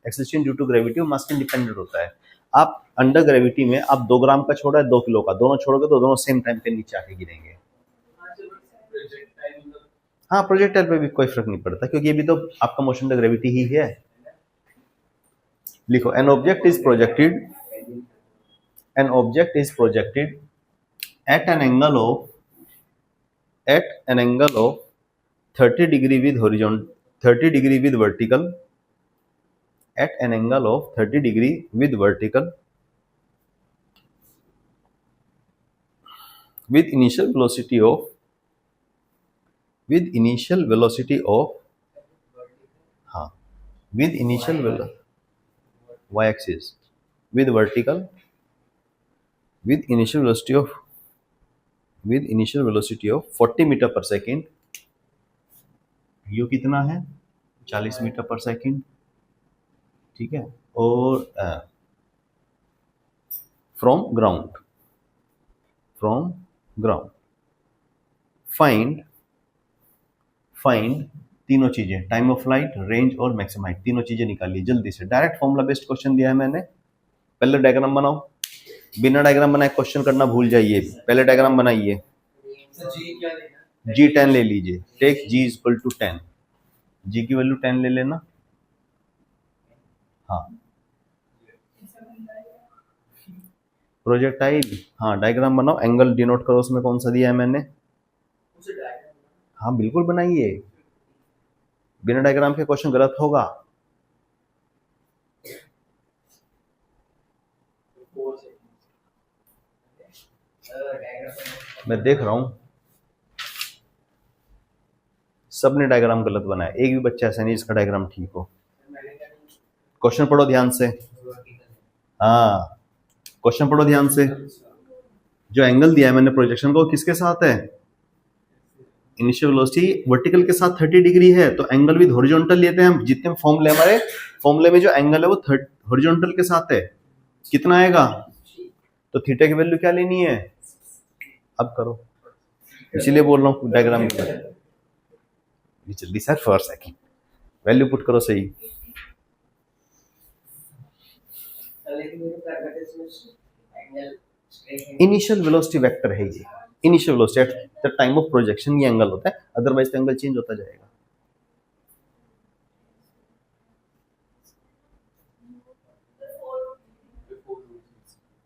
एक्सेलरेशन ड्यू टू ग्रेविटी, वो मास के इंडिपेंडेंट होता है। आप अंडर ग्रेविटी में आप 2 ग्राम का छोड़ा है 2 किलो का, दोनों छोड़ोगे तो दोनों सेम टाइम पे नीचे आके गिरेंगे। हाँ, प्रोजेक्टाइल पे भी कोई फर्क नहीं पड़ता, क्योंकि ये भी तो आपका मोशन द ग्रेविटी ही है। लिखो, an object is projected, an object is projected at an angle of 30 degree with horizontal, 30 degree with vertical, at an angle of 30 degree with vertical, with initial velocity of हाँ, with initial y axis, with vertical, with initial velocity of 40 metre पर सेकेंड। यू कितना है, 40 मीटर पर सेकेंड, ठीक है। और फ्रॉम ग्राउंड फाइंड तीनों चीजें, टाइम ऑफ फ्लाइट, रेंज और मैक्सिमम हाइट, तीनों चीजें निकालिए जल्दी से। डायरेक्ट फॉर्मूला बेस्ड क्वेश्चन दिया है मैंने। पहले डायग्राम बनाओ, बिना डायग्राम बनाए क्वेश्चन करना भूल जाइए, पहले डायग्राम बनाइए। जी 10 ले लीजिए, take G is equal to 10, G की वैल्यू 10 ले लेना। हाँ, प्रोजेक्टाइल, हाँ डायग्राम बनाओ, एंगल डिनोट करो, उसमें कौन सा दिया है मैंने। हाँ बिल्कुल बनाइए, बिना डायग्राम के क्वेश्चन गलत होगा। मैं देख रहा हूं सबने डायग्राम गलत बनाया, एक भी बच्चा ऐसा नहीं जिसका डायग्राम ठीक हो। क्वेश्चन पढ़ो ध्यान से, हाँ क्वेश्चन पढ़ो ध्यान से। जो एंगल दिया है मैंने प्रोजेक्शन को, किसके साथ है, इनिशियल वेलोसिटी वर्टिकल के साथ 30 डिग्री है, तो एंगल विद हॉरिजॉन्टल लेते हैं हम। जितने फॉर्मूले हमारे, फॉर्मूले में जो एंगल है वो हॉरिजॉन्टल के साथ है, कितना आएगा, तो थीटा की वैल्यू क्या लेनी है, अब करो, इसीलिए बोल रहा हूँ डायग्राम के ऊपर जल्दी sir, for second value put करो सही। इनिशियल वेलोसिटी वेक्टर है ये, initial velocity at the time of projection ये एंगल होता है, अदरवाइज एंगल चेंज होता जाएगा।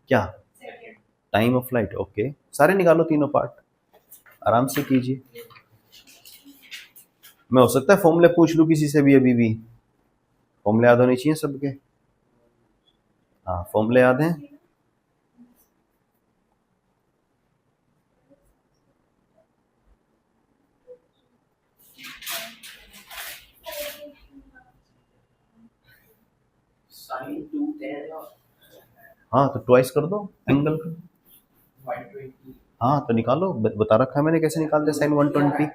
क्या, टाइम ऑफ फ्लाइट, ओके, सारे निकालो तीनों पार्ट, आराम से कीजिए। मैं हो सकता है फॉर्मूले पूछ लूं किसी से भी, अभी भी फॉर्मूले याद होने चाहिए सबके। हाँ फॉर्मूले याद हैं, हाँ तो ट्वाइस कर दो एंगल का। हाँ तो निकालो, बता रखा है मैंने कैसे निकालते हैं, साइन 120।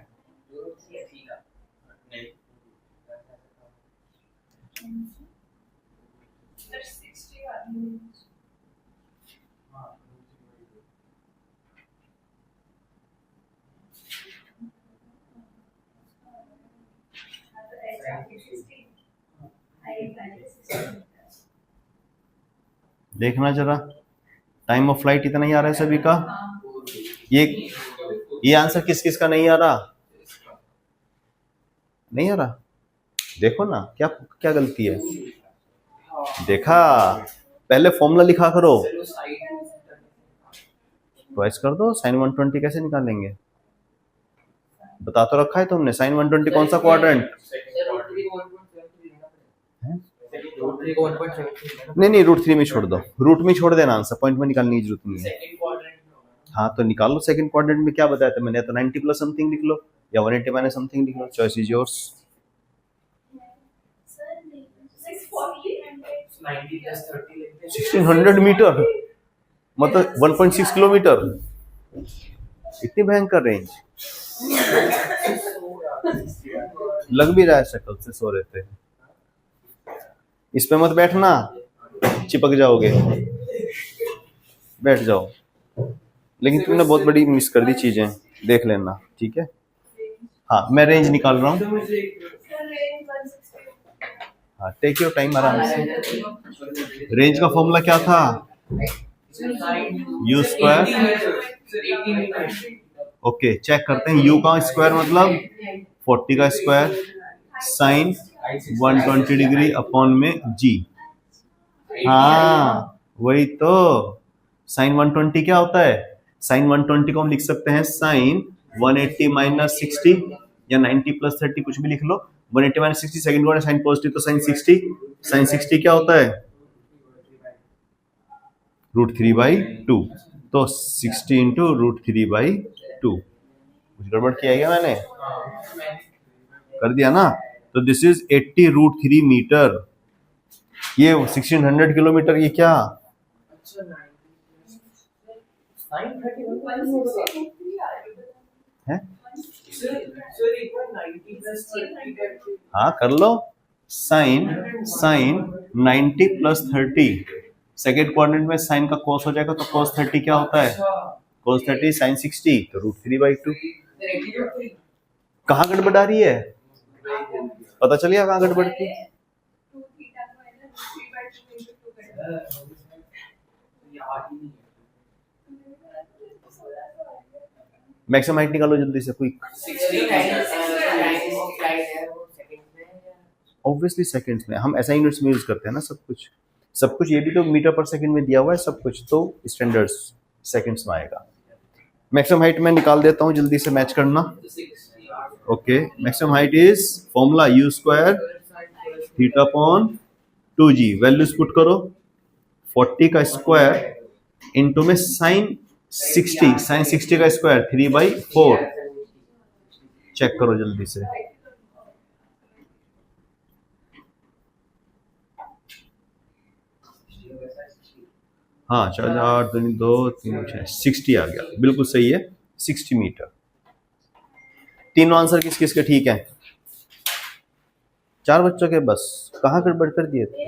देखना जरा, टाइम ऑफ फ्लाइट इतना ही आ रहा है सभी का। ये आंसर किस किस का नहीं आ रहा, नहीं आ रहा, देखो ना क्या क्या गलती है। देखा, पहले फॉर्मूला लिखा करो, ट्वाइस कर दो। साइन 120 कैसे निकालेंगे, बता तो रखा है तुमने। साइन 120 कौन सा क्वाड्रेंट, नहीं √3 में छोड़ दो, रूट में छोड़ देना आंसर, पॉइंट में निकालने की जरूरत नहीं है। हाँ तो निकाल लो, सेकंड क्वाड्रेंट में क्या बताया था मैंने, तो 90 प्लस समथिंग लिख लो या 180 माइनस समथिंग लिख लो, चॉइस इज योर्स। 1600 मीटर, मतलब 1.6 किलोमीटर, इतनी भयंकर रेंज। लग भी रहा है शक्ल से सो रहे थे। इस पे मत बैठना, चिपक जाओगे, बैठ जाओ। लेकिन तुमने बहुत बड़ी मिस कर दी चीजें, देख लेना, ठीक है। हाँ मैं रेंज निकाल रहा हूँ। हाँ टेक योर टाइम, आराम से। रेंज का फॉर्मूला क्या था? U square. ओके चेक करते हैं, यू का स्क्वायर मतलब 40 का स्क्वायर साइन 120 डिग्री अपॉन में जी। हाँ वही तो, साइन 120 क्या होता है? साइन 120 को हम लिख सकते हैं साइन 180 माइनस 60 या 90 प्लस 30, कुछ भी लिख लो। 180 minus 60, second word sine positive तो साइन 60। साइन 60 क्या होता है? √3/2। तो 60 इंटू √3/2। कुछ गड़बड़ किया क्या मैंने? कर दिया ना। तो दिस इज 80√3 मीटर। ये 1600 किलोमीटर, ये क्या है? हाँ कर लो। साइन 90 प्लस 30, सेकेंड क्वाड्रेंट में साइन का कॉस हो जाएगा, तो कॉस 30 क्या होता है? कॉस 30 साइन 60, तो √3/2। कहाँ गड़बड़ आ रही है? पता चल गया कहाँ गड़बड़ थी? मैक्सिमम हाइट निकालो जल्दी से, कोई ऑब्वियसली सेकंड्स में, हम ऐसा यूनिट्स में यूज करते हैं ना सब कुछ। ये भी तो मीटर पर सेकंड में दिया हुआ है सब कुछ, तो स्टैंडर्ड्स सेकंड्स में आएगा। मैक्सिमम हाइट में निकाल देता हूँ, जल्दी से मैच करना। Okay maximum height is formula you square theta upon 2g। Values put करो, 40 का स्क्वायर इंटू में साइन 60 का स्क्वायर 3/4। चेक करो जल्दी से। हाँ 4 8 2 3 6 60 आ गया, बिल्कुल सही है, 60 मीटर। तीनों आंसर किस किस के ठीक है? 4 बच्चों के बस, कहाँ गड़बड़ कर दिए थे?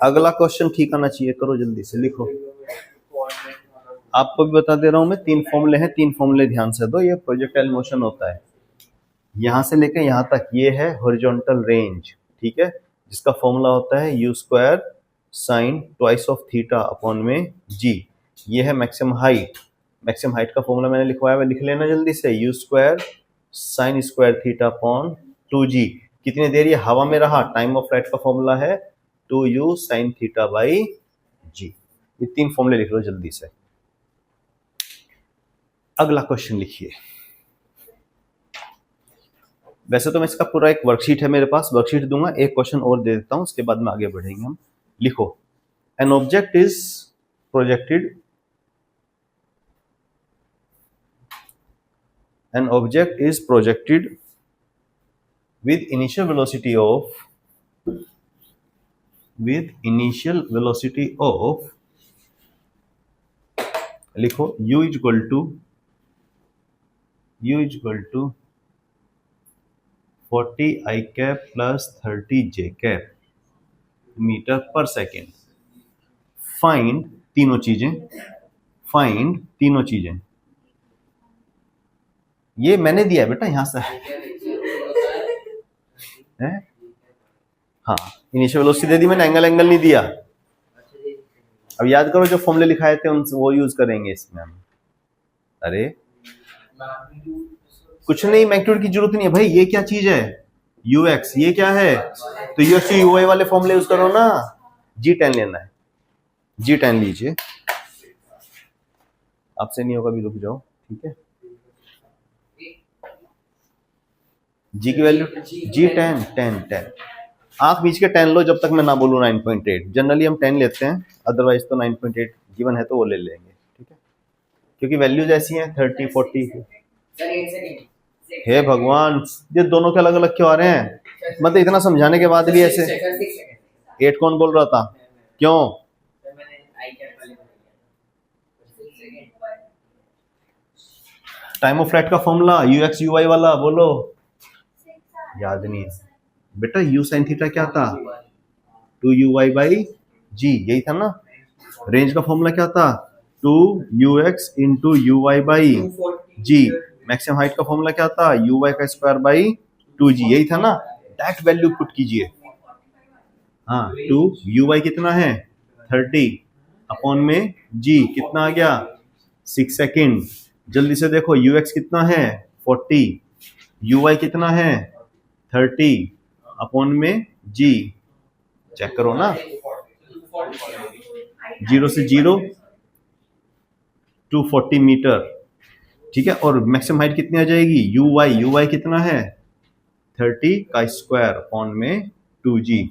अगला क्वेश्चन ठीक आना चाहिए, करो जल्दी से, लिखो। आपको भी बता दे रहा हूं मैं, 3 फॉर्मूले हैं, 3 फॉर्मूले ध्यान से दो। ये प्रोजेक्टाइल मोशन होता है, यहां से लेकर यहां तक, ये है हॉरिजॉन्टल रेंज, ठीक है, जिसका फॉर्मूला होता है you square sign twice of theta upon में जी। ये है मैक्सिमम हाइट। मैक्सिमम हाइट का फॉर्मूला मैंने लिखवाया, वह लिख लेना जल्दी से, you square sine square theta upon 2g। कितनी देर ये हवा में रहा? टाइम ऑफ फ्लाइट का फॉर्मूला है 2u साइन थीटा बाई जी। ये 3 फॉर्मूले लिख लो जल्दी से। अगला क्वेश्चन लिखिए। वैसे तो मैं इसका पूरा एक वर्कशीट है मेरे पास, वर्कशीट दूंगा, एक क्वेश्चन और दे देता हूं, उसके बाद में आगे बढ़ेंगे हम। लिखो, an object is projected, an object is projected with initial velocity of लिखो u is equal to 40 I cap plus 30 J cap metre पर सेकेंड। फाइंड तीनों चीजें, ये मैंने दिया है बेटा यहां से है? हाँ इनिशियल वेलोसिटी दे दी मैंने, एंगल नहीं दिया। अब याद करो जो फॉर्मूले लिखाए थे उनसे, वो यूज करेंगे इसमें हम। अरे कुछ नहीं, मैग्नीट्यूड की जरूरत नहीं है भाई। ये क्या चीज है? ux, ये क्या है? तो ux uy वाले फॉर्मूले यूज करो ना। g10 लेना है, g10 लीजिए। आपसे नहीं होगा भी, रुक जाओ, ठीक है। जी की वैल्यू g10 10 आंख बीच के 10 लो जब तक मैं ना बोलूँ 9.8। जनरली हम 10 लेते हैं, अदरवाइज तो 9.8 गिवन है तो वो ले लेंगे, ठीक है, क्योंकि वैल्यूज ऐसी हैं 30 40। हे भगवान, ये दोनों के अलग अलग क्यों आ रहे हैं? मतलब इतना समझाने के बाद भी ऐसे। 8 कौन बोल रहा था? क्यों? टाइम ऑफ फ्लाइट का formula U X U Y वाला बोलो, याद नहीं है बेटा। यू साइन थीटा क्या था, 2u/g, यही था ना। रेंज का फॉर्मूला क्या था, 2ux into U Y by G. Maximum height का फॉर्मूला क्या था, यू वाई का स्क्वायर बाई 2g, यही था ना। दैट वैल्यू पुट कीजिए। हाँ, 2u कितना है 30 अपॉन में g कितना आ गया 6 सेकेंड। जल्दी से देखो ux कितना है 40, uy कितना है 30 अपॉन में g, चेक करो ना। 0 से 0 टू 40 मीटर, ठीक है। और मैक्सिमम हाइट कितनी आ जाएगी, uy कितना है 30 का स्क्वायर अपॉन में 2g।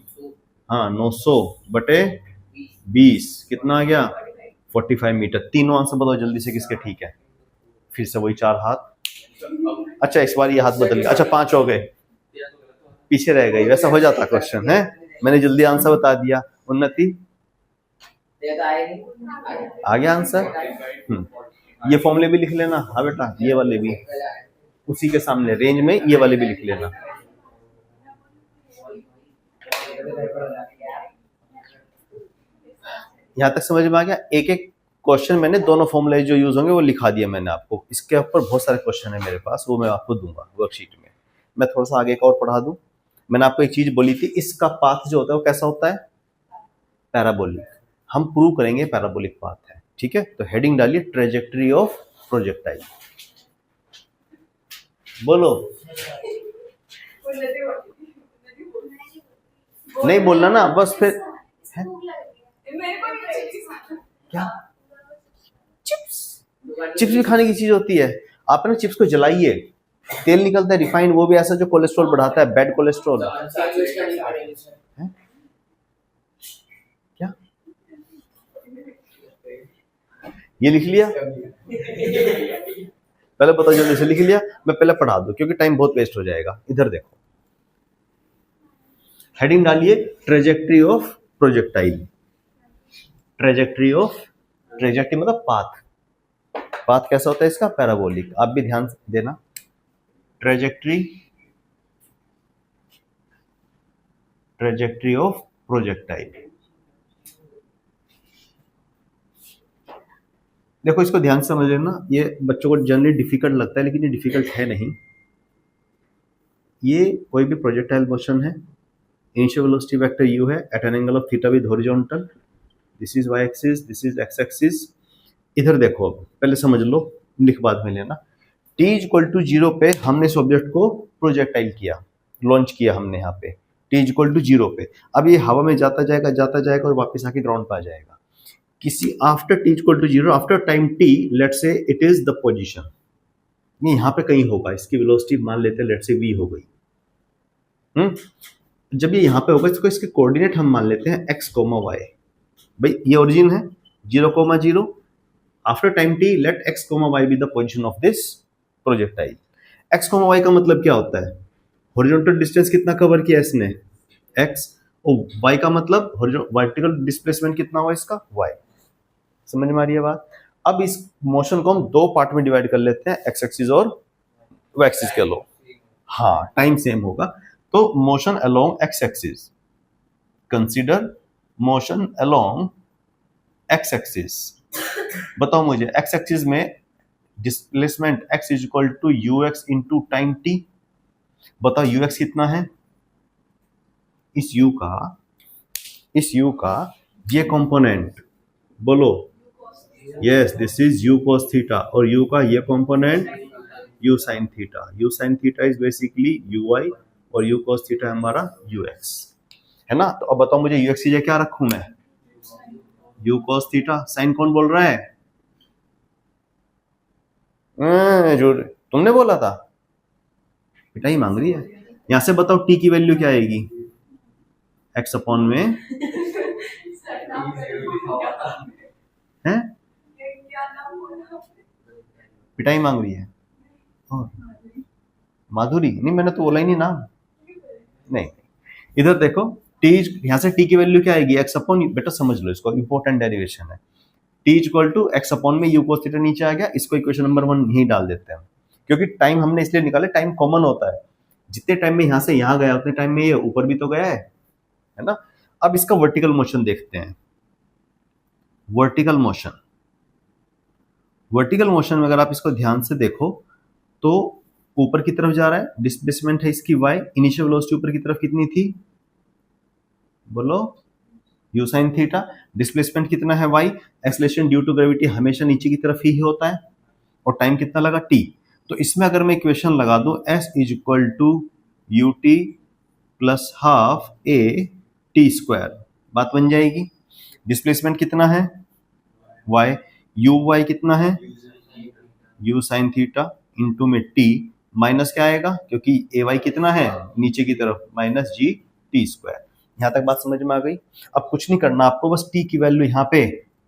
हाँ, 900 बटे 20 कितना आ गया 45 मीटर। तीनों आंसर बताओ जल्दी से किसके ठीक है। फिर से वही 4 हाथ। अच्छा, इस बार ये हाथ बदल गया। अच्छा, 5 हो गए, पीछे रह गई। वैसा हो जाता क्वेश्चन है, मैंने जल्दी आंसर बता दिया। उन्नति आ गया आंसर। ये फॉर्मूले भी लिख लेना। हाँ बेटा, ये वाले भी उसी के सामने रेंज में, ये वाले भी लिख लेना। यहां तक समझ में आ गया। एक एक क्वेश्चन मैंने दोनों फॉर्मूले जो यूज होंगे वो लिखा दिया मैंने आपको। इसके ऊपर बहुत सारे क्वेश्चन है मेरे पास, वो मैं आपको दूंगा वर्कशीट में। मैं थोड़ा सा आगे का और पढ़ा दूं। मैंने आपको एक चीज बोली थी, इसका पाथ जो होता है वो कैसा होता है, पैराबोलिक। हम प्रूव करेंगे पैराबोलिक पाथ है, ठीक है। तो हेडिंग डालिए ट्रेजेक्टरी ऑफ प्रोजेक्टाइल। बोलो, नहीं बोलना ना बस। फिर है? क्या चिप्स भी खाने की चीज होती है। आप ना चिप्स को जलाइए, तेल निकलता है रिफाइंड, वो भी ऐसा जो कोलेस्ट्रॉल बढ़ाता है, बैड कोलेस्ट्रॉल। क्या ये लिख लिया, पहले बताओ जल्दी से लिख लिया। मैं पहले पढ़ा दूं क्योंकि टाइम बहुत वेस्ट हो जाएगा। इधर देखो, हेडिंग डालिए ट्रेजेक्टरी ऑफ प्रोजेक्टाइल। ट्रेजेक्टरी मतलब पाथ। पाथ कैसा होता है इसका, पैराबोलिक। आप भी ध्यान देना। Trajectory of projectile. देखो, इसको ध्यान से समझ लेना। ये बच्चों को जनरली डिफिकल्ट लगता है, लेकिन ये डिफिकल्ट है नहीं। ये कोई भी प्रोजेक्टाइल मोशन है, इनिशियल वेलोसिटी वेक्टर u है at an angle of theta with horizontal. This is y axis, this is x axis. इधर देखो, पहले समझ लो, लिख बाद में लेना। t इक्वल टू 0 पे हमने इस ऑब्जेक्ट को प्रोजेक्टाइल किया, लॉन्च किया हमने यहाँ पे t इक्वल टू 0 पे। अब ये हवा में जाता जाएगा और वापस आके ग्राउंड पे आ जाएगा। किसी after t equal to 0, after time t, let's say it is the position, ये यहाँ पे कहीं होगा। इसकी वेलोसिटी मान लेते हैं लेट्स से v हो गई। जब ये यहाँ पे होगा, इसको इसके कोऑर्डिनेट हम मान लेते हैं x, y। भाई ये ओरिजिन है 0,0। After time t let x, y be the position of this projectile. x, y का मतलब क्या होता है, हॉरिजॉन्टल डिस्टेंस कितना कवर किया इसने x, और y का मतलब वर्टिकल डिस्प्लेसमेंट कितना हुआ इसका y। समझ में आ रही है बात। अब इस मोशन को हम दो पार्ट में डिवाइड कर लेते हैं, x एक्सिस और y एक्सिस के लो। हाँ, टाइम सेम होगा। तो motion along x axis, consider motion along x axis. बताओ मुझे x एक्सिस में displacement x is equal to ux into time t। बताओ ux कितना है, इस u का ये कंपोनेंट बोलो। Yes, this is u cos theta, और u का ये component u sin theta. u sin theta is basically uy और u cos थीटा हमारा ux है ना। तो अब बताओ मुझे ux की जगह क्या रखूं मैं, u cos थीटा। साइन कौन बोल रहा है, जो तुमने बोला था, बेटा ही मांग रही है। यहां से बताओ t की वैल्यू क्या आएगी, x अपॉन में है, पिटाई मांग रही है। माधुरी नहीं, मैंने तो बोला ही नहीं नाम। नहीं, इधर देखो t, यहां से t की वैल्यू क्या आएगी, x अपॉन, बेटा समझ लो इसको, इंपॉर्टेंट डेरिवेशन है। t equal to x upon में u cos थीटा नीचे आ गया, इसको इक्वेशन नंबर 1 यही डाल देते हैं। क्योंकि टाइम हमने इसलिए निकाला, टाइम कॉमन होता है, जितने टाइम में यहाँ से यहाँ गया उतने टाइम में ये ऊपर भी तो गया है ना। अब इसका वर्टिकल मोशन देखते हैं। वर्टिकल मोशन, वर्टिकल मोशन में अगर आप इसको ध्यान से देखो तो ऊपर की तरफ जा रहा है, डिस्प्लेसमेंट है इसकी y, इनिशियल वेलोसिटी ऊपर की तरफ कितनी थी, बोलो, u sin थीटा, डिस्प्लेसमेंट कितना है y, acceleration due to gravity हमेशा नीचे की तरफ ही होता है, और टाइम कितना लगा t। तो इसमें अगर मैं इक्वेशन लगा दूं s is equal to U T plus half A T square, बात बन जाएगी। डिस्प्लेसमेंट कितना है y, यू वाई कितना है u sin थीटा इंटू में t, माइनस क्या आएगा क्योंकि ए वाई कितना है नीचे की तरफ, माइनस जी टी स्क्वायर। यहां तक बात समझ में आ गई। अब कुछ नहीं करना आपको, बस t की वैल्यू यहाँ पे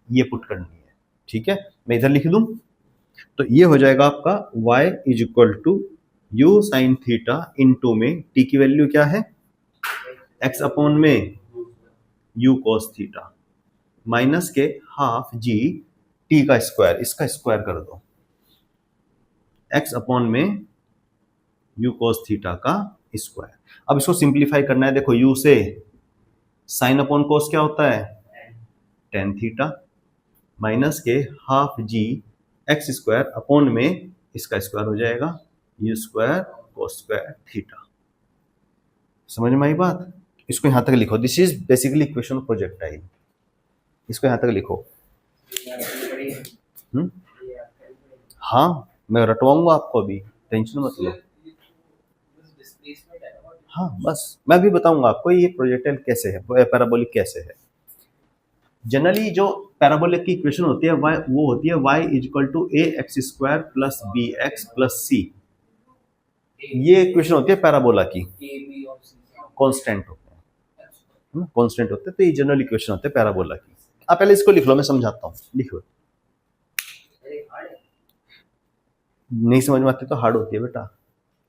ये पुट करनी है, ठीक है। मैं इधर लिख दूं तो ये हो जाएगा आपका y is equal to you sine theta into में t की वैल्यू क्या है x अपॉन में u cos थीटा माइनस के हाफ जी t का स्क्वायर, इसका स्क्वायर कर दो, x अपॉन में u cos थीटा का स्क्वायर। अब इसको सिंप्लीफाई करना है, देखो u से साइन अपॉन कोस क्या होता है टेन थीटा माइनस के half G X square upon में इसका स्क्वायर हो जाएगा you square cos square theta. समझ में आई बात। इसको यहां तक लिखो, this is basically equation of projectile, इसको यहां तक लिखो। हाँ मैं रटवाऊंगा आपको, अभी टेंशन मत लो। हाँ बस मैं भी बताऊंगा आपको ये प्रोजेक्टाइल कैसे है, पैराबोलिक कैसे है। जनरली जो पैराबोलिक की इक्वेशन होती है वो होती है y is equal to a x square plus b x plus c. ये इक्वेशन होती है पैराबोला की, कांस्टेंट होते हैं, कांस्टेंट होते हैं, तो ये जनरल इक्वेशन होते हैं पैराबोला की। आप पहले इसको लिख लो, मैं समझाता हूँ, लिखो। नहीं समझ में आती तो हार्ड होती है बेटा,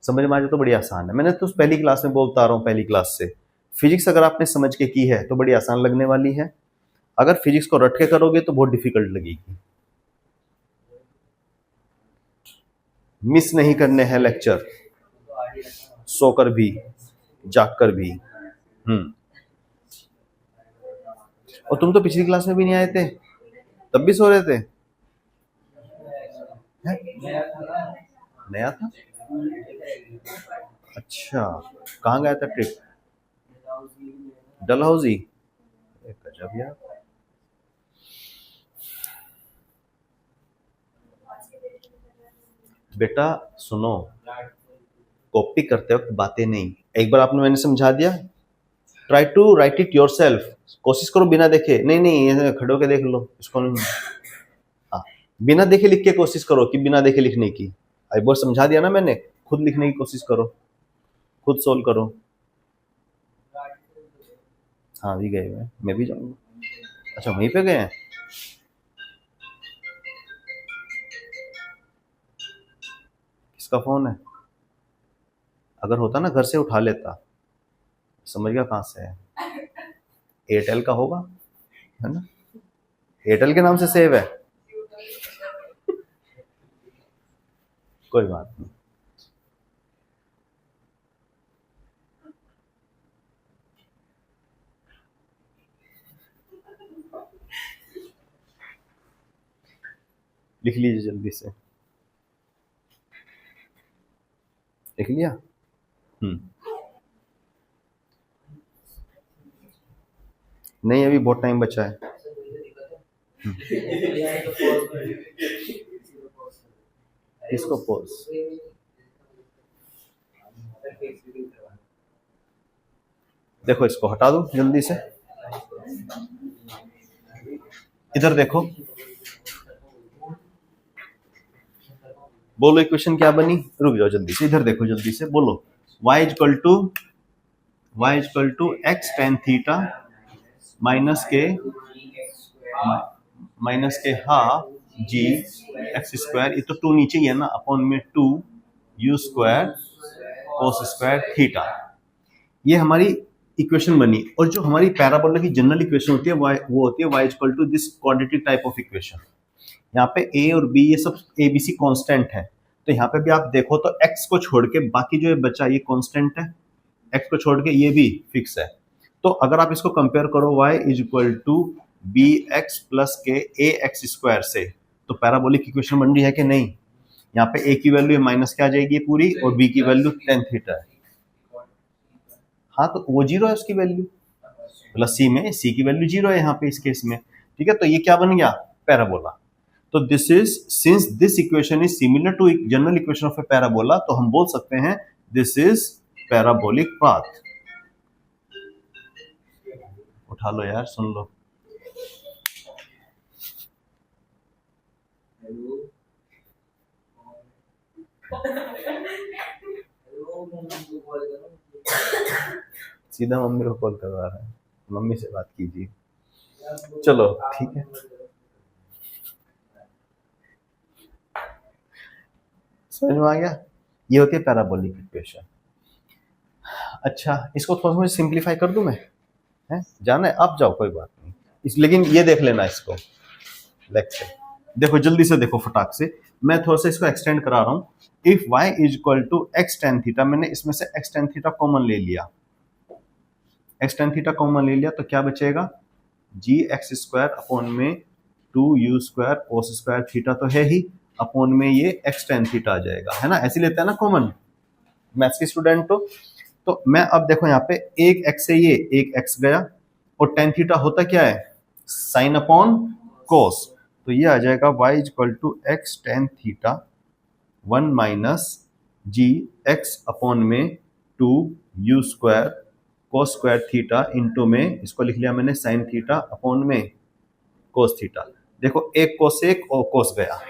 समझ में आ जाए तो बड़ी आसान है। मैंने तो पहली क्लास में बोलता रहा हूँ, पहली क्लास से। फिजिक्स अगर आपने समझ के की है तो बड़ी आसान लगने वाली है, अगर फिजिक्स को रट के करोगे तो बहुत डिफिकल्ट लगेगी। मिस नहीं करने हैं लेक्चर, सोकर भी जागकर भी। और तुम तो पिछली क्लास में भी नहीं आए थे, तब भी सो रहे थे। नया था, अच्छा कहाँ गया था ट्रिप, डलहौजी, गजब यार। बेटा सुनो, कॉपी करते वक्त बातें नहीं, एक बार आपने मैंने समझा दिया, try to write it yourself, कोशिश करो बिना देखे। नहीं खड़े होके देख लो इसको, नहीं हाँ बिना देखे लिख के कोशिश करो कि बिना देखे लिखने की। एक बार समझा दिया ना मैंने, खुद लिखने की कोशिश करो, खुद सोल्व करो। हाँ भी गए हुए, मैं भी जाऊंगा। अच्छा वहीं पे गए हैं, किसका फोन है? अगर होता ना घर से उठा लेता, समझ गया कहां से है, एयरटेल का होगा, है ना, एयरटेल के नाम से सेव है, कोई बात नहीं। लिख लीजिए जल्दी से, लिख लिया? नहीं अभी बहुत टाइम बचा है। इसको पॉज, देखो इसको हटा दो जल्दी से, इधर देखो, बोलो इक्वेशन क्या बनी, रुक जाओ जल्दी से, इधर देखो जल्दी से, बोलो y equal to x tan theta minus के हाफ जी एक्स स्क्वायर, ये तो 2 नीचे ही है ना, अपॉन में 2 you square cos square theta. ये हमारी इक्वेशन बनी। और जो हमारी पैराबोला की जनरल इक्वेशन होती है वो होती है y equal to this quadratic type of equation. यहाँ पे a और b ये सब abc कांस्टेंट है, तो यहाँ पे भी आप देखो तो x को छोड़ के बाकी जो बचा ये कांस्टेंट है, x को छोड़ के ये भी फिक्स है। तो अगर आप इसको कंपेयर करो y is equal to B x plus के ए एक्स स्क्वायर से, तो पैराबोलिक इक्वेशन बन रही है कि नहीं? यहाँ पे a की वैल्यू माइनस क्या आ जाएगी पूरी, और b की वैल्यू tan थीटा है। हाँ तो वो जीरो है उसकी वैल्यू, प्लस c में c की वैल्यू जीरो है यहाँ पे इस केस में, ठीक है। तो ये क्या बन गया, पैराबोला। तो this is, since this equation is similar to general equation of a parabola, तो हम बोल सकते हैं दिस इज पैराबोलिक पाथ। उठा लो यार, सुन लो। सीधा मम्मी को कॉल करवा रहा है, मम्मी से बात कीजिए। चलो ठीक है, समझ में आ गया? ये होती है पैराबोलिक इक्वेशन। अच्छा, इसको थोड़ा सा सिंप्लीफाई कर दूं मैं, है जाना है आप जाओ, कोई बात नहीं लेकिन ये देख लेना इसको लेक्चर, देखो जल्दी से देखो फटाक से, मैं थोड़ा सा इसको एक्सटेंड करा रहा हूं। If y is equal to x tan theta, मैंने इसमें से एक्स टेन थीटा कॉमन ले लिया, एक्स टेन थीटा कॉमन ले लिया, तो क्या बचेगा, जी एक्स स्क्वायर अपॉन में two you square cos square theta तो है ही, अपॉन में ये एक्स टेन थीटा आ जाएगा, है ना, ऐसे लेते हैं ना कॉमन मैथ्स के स्टूडेंट। तो मैं अब देखो यहाँ पे एक एक्स से ये एक एक्स गया, और टेन थीटा होता क्या है, साइन अपॉन कोस, तो ये आ जाएगा y is equal to x tan theta one minus g x upon में two you square cos square theta into में इसको लिख लिया मैंने साइन थीटा अपॉन में कोस थीटा। देखो एक कोस एक और कोस गया,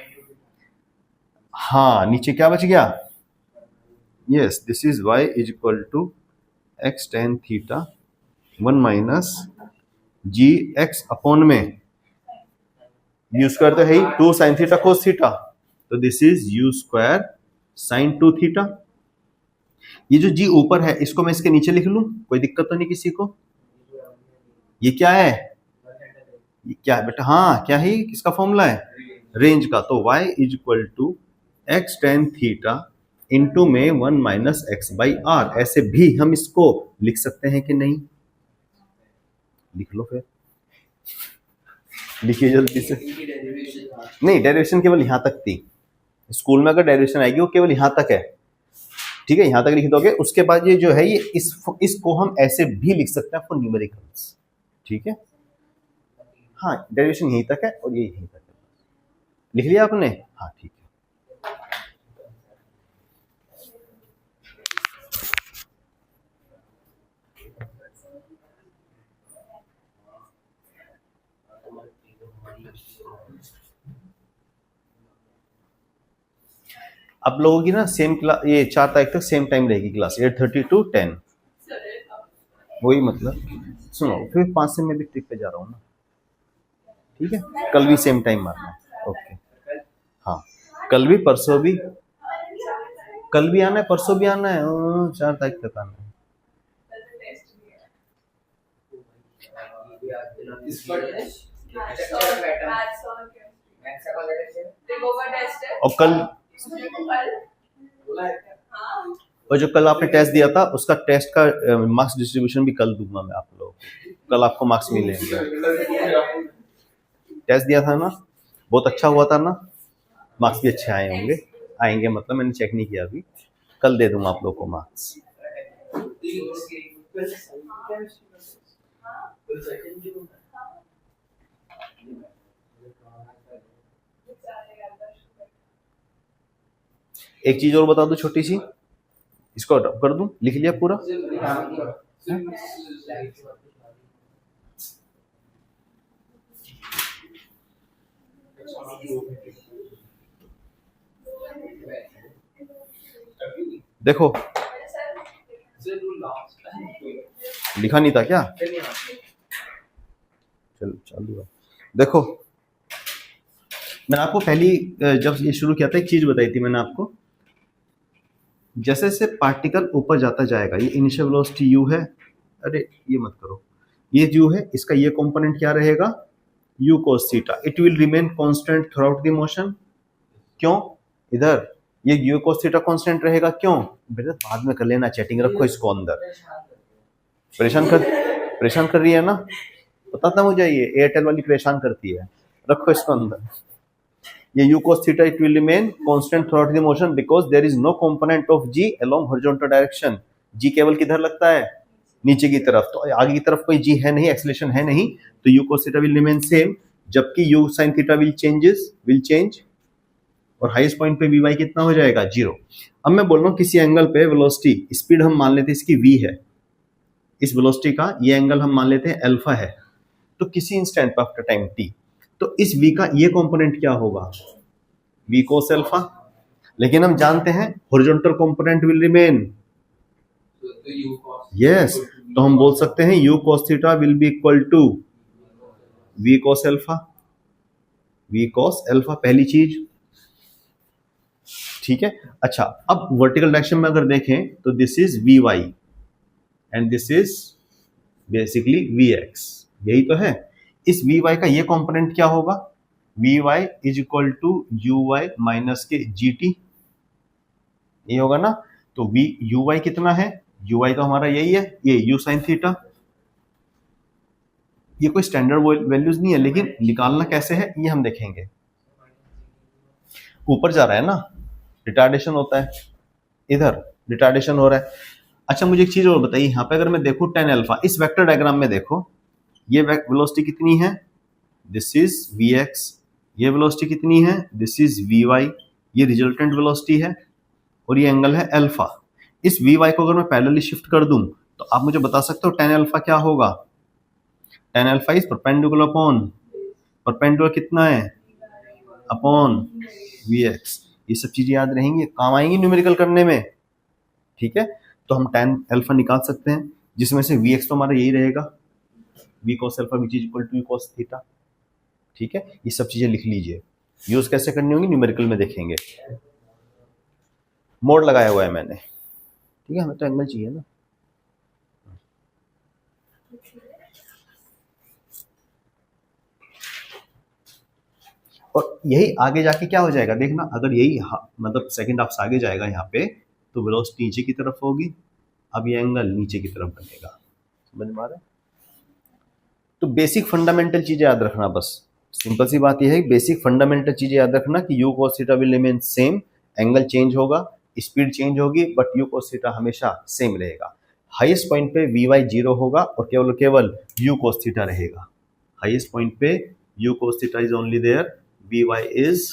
हाँ नीचे क्या बच गया, yes this is y is equal to x tan theta one minus g x upon में यू स्क्वायर तो है ही, two sine theta cos theta, तो this is u square sine two theta. ये जो जी ऊपर है इसको मैं इसके नीचे लिख लूं, कोई दिक्कत तो नहीं किसी को? ये क्या है, ये क्या है बेटा, हाँ क्या है, किसका फॉर्मूला है, रेंज का। तो y is equal to x tan theta into में one minus x by r, ऐसे भी हम इसको लिख सकते हैं कि नहीं, लिख लो फिर, लिखिए जल्दी से। नहीं डेरिवेशन केवल यहां तक थी, स्कूल में अगर डेरिवेशन आएगी वो केवल यहां तक है, ठीक है, यहां तक लिख दोगे, उसके बाद ये जो है ये इसको हम ऐसे भी लिख सकते हैं फॉर न्यूमेरिकल्स, ठीक है। हाँ डेरिवेशन यहीं तक है और ये यहीं तक है, लिख लिया आपने, हाँ ठीक है। आप लोगों की ना सेम क्लास, ये 4 तारीख तक सेम टाइम रहेगी क्लास, 8:30 to 10, वही मतलब सुनो, फिर 5 से मैं भी ट्रिप पे जा रहा हूँ ना, ठीक है, कल भी सेम टाइम मारना है, ओके। हाँ कल भी परसों भी, कल भी आना है परसों भी आना है, 4 तारीख तक आना है। और कल और जो कल आपने टेस्ट दिया था उसका टेस्ट का मार्क्स डिस्ट्रीब्यूशन भी कल दूंगा मैं आप लोगों को, कल आपको मार्क्स मिलेंगे। टेस्ट दिया था ना, बहुत अच्छा हुआ था ना, मार्क्स भी अच्छे आए होंगे, आएंगे मतलब मैंने चेक नहीं किया अभी, कल दे दूंगा आप लोगों को मार्क्स। एक चीज और बता दूं छोटी सी, इसको कर दूं, लिख लिया पूरा, देखो लिखा नहीं था क्या, चलो चालू, देखो मैंने आपको पहली जब ये शुरू किया था एक चीज बताई थी मैंने आपको, जैसे जैसे पार्टिकल ऊपर जाता जाएगा, ये इनिशियल वेलोसिटी u है, अरे ये मत करो, ये u है, इसका ये कंपोनेंट क्या रहेगा, u cos theta, it will remain constant through out the motion, क्यों, इधर ये u cos थीटा कांस्टेंट रहेगा, क्यों बेटा बाद में कर लेना चैटिंग, रखो इसको अंदर। परेशान कर रही है ना, पता था मुझे ये एयरटेल वाली परेशान करती है, रखो इसको अंदर। ये u cos theta it will remain constant through the motion because there is no component of g along horizontal direction. g केवल किधर लगता है, नीचे की तरफ, तो आगे की तरफ कोई g है नहीं, एक्सेलरेशन है नहीं, तो u cos theta will remain same, जबकि u sin theta will change, और हाईएस्ट पॉइंट पे vy कितना हो जाएगा, 0। अब मैं बोल रहा हूँ किसी एंगल पे वेलोसिटी, स्पीड हम मान लेते हैं इसकी v है, इस वेलोसिटी का ये एंगल हम मान लेते हैं अल्फा है, तो किसी इंस्टेंट पे आफ्टर टाइम t, तो इस v का ये कंपोनेंट क्या होगा, v cos अल्फा। लेकिन हम जानते हैं horizontal component will remain, yes, तो हम बोल सकते हैं u cos theta will be equal to v cos alpha, पहली चीज, ठीक है। अच्छा, अब वर्टिकल डायरेक्शन में अगर देखें तो this is vy and this is basically vx, यही तो है। इस vy का ये कंपोनेंट क्या होगा, vy is equal to uy minus के gt, ये होगा ना। तो uy कितना है, uy तो हमारा यही है, ये u sin थीटा, ये कोई स्टैंडर्ड वैल्यूज नहीं है, लेकिन निकालना कैसे है ये हम देखेंगे। ऊपर जा रहा है ना, रिटार्डेशन होता है, इधर रिटार्डेशन हो रहा है। अच्छा मुझे एक चीज और बताइए, यहाँ पे अगर मैं देखूं tan अल्फा, इस वेक्टर डायग्राम में देखो, ये वेलोसिटी कितनी है, दिस इज vx, ये वेलोसिटी कितनी है, दिस इज vy, ये रिजल्टेंट वेलोसिटी है, और ये एंगल है अल्फा। इस vy को अगर मैं पैरेलली शिफ्ट कर दूं तो आप मुझे बता सकते हो tan अल्फा क्या होगा, tan अल्फा इज परपेंडिकुलर कितना है, अपॉन vx। ये सब चीजें याद रहेंगी, काम आएंगी न्यूमेरिकल करने में, ठीक है। तो हम tan अल्फा निकाल सकते हैं, जिसमें से vx तो हमारा यही रहेगा, v cos alpha which is equal to v cos theta, ठीक है। ये सब चीजें लिख लीजिए, यूज कैसे करनी होंगी न्यूमेरिकल में देखेंगे। मोड लगाया हुआ है मैंने, ठीक है, हमें तो एंगल चाहिए ना। और यही आगे जाके क्या हो जाएगा देखना, अगर यही मतलब सेकंड हाफ से आगे जाएगा यहाँ पे, तो वेलोसिटी नीचे की तरफ होगी, अब ये एंगल नीचे की तरफ बनेगा, समझ में आ रहा है। तो बेसिक फंडामेंटल चीजें याद रखना, बस सिंपल सी बात यह है, बेसिक फंडामेंटल चीजें याद रखना कि u cos theta will remain same, angle change होगा, स्पीड चेंज होगी, बट u cos थीटा हमेशा सेम रहेगा। हाईएस्ट पॉइंट पे vy 0 होगा और केवल u cos थीटा रहेगा। हाईएस्ट पॉइंट पे u cos theta is only there, vy इज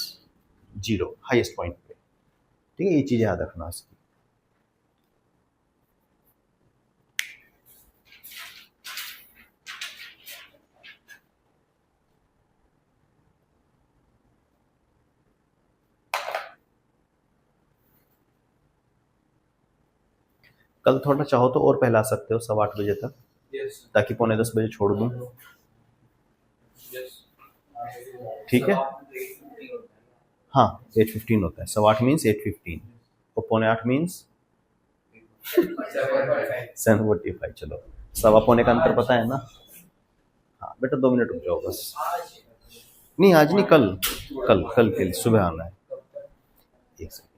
0 हाईएस्ट पॉइंट पे, ठीक है। ये चीजें याद रखना इसकी। कल थोड़ा चाहो तो और पहला सकते हो 8:15 बजे तक, ताकि 9:45 बजे छोड़ दूं, ठीक है। हाँ 8:15 होता है, 8:15 मीन्स 8:15 और 7:45 मीन्स 7:45। चलो 7:15 का अंतर पता है ना। हाँ बेटा 2 मिनट रुक जाओ बस, नहीं आज नहीं, कल के लिए सुबह आना है, एक सेकंड।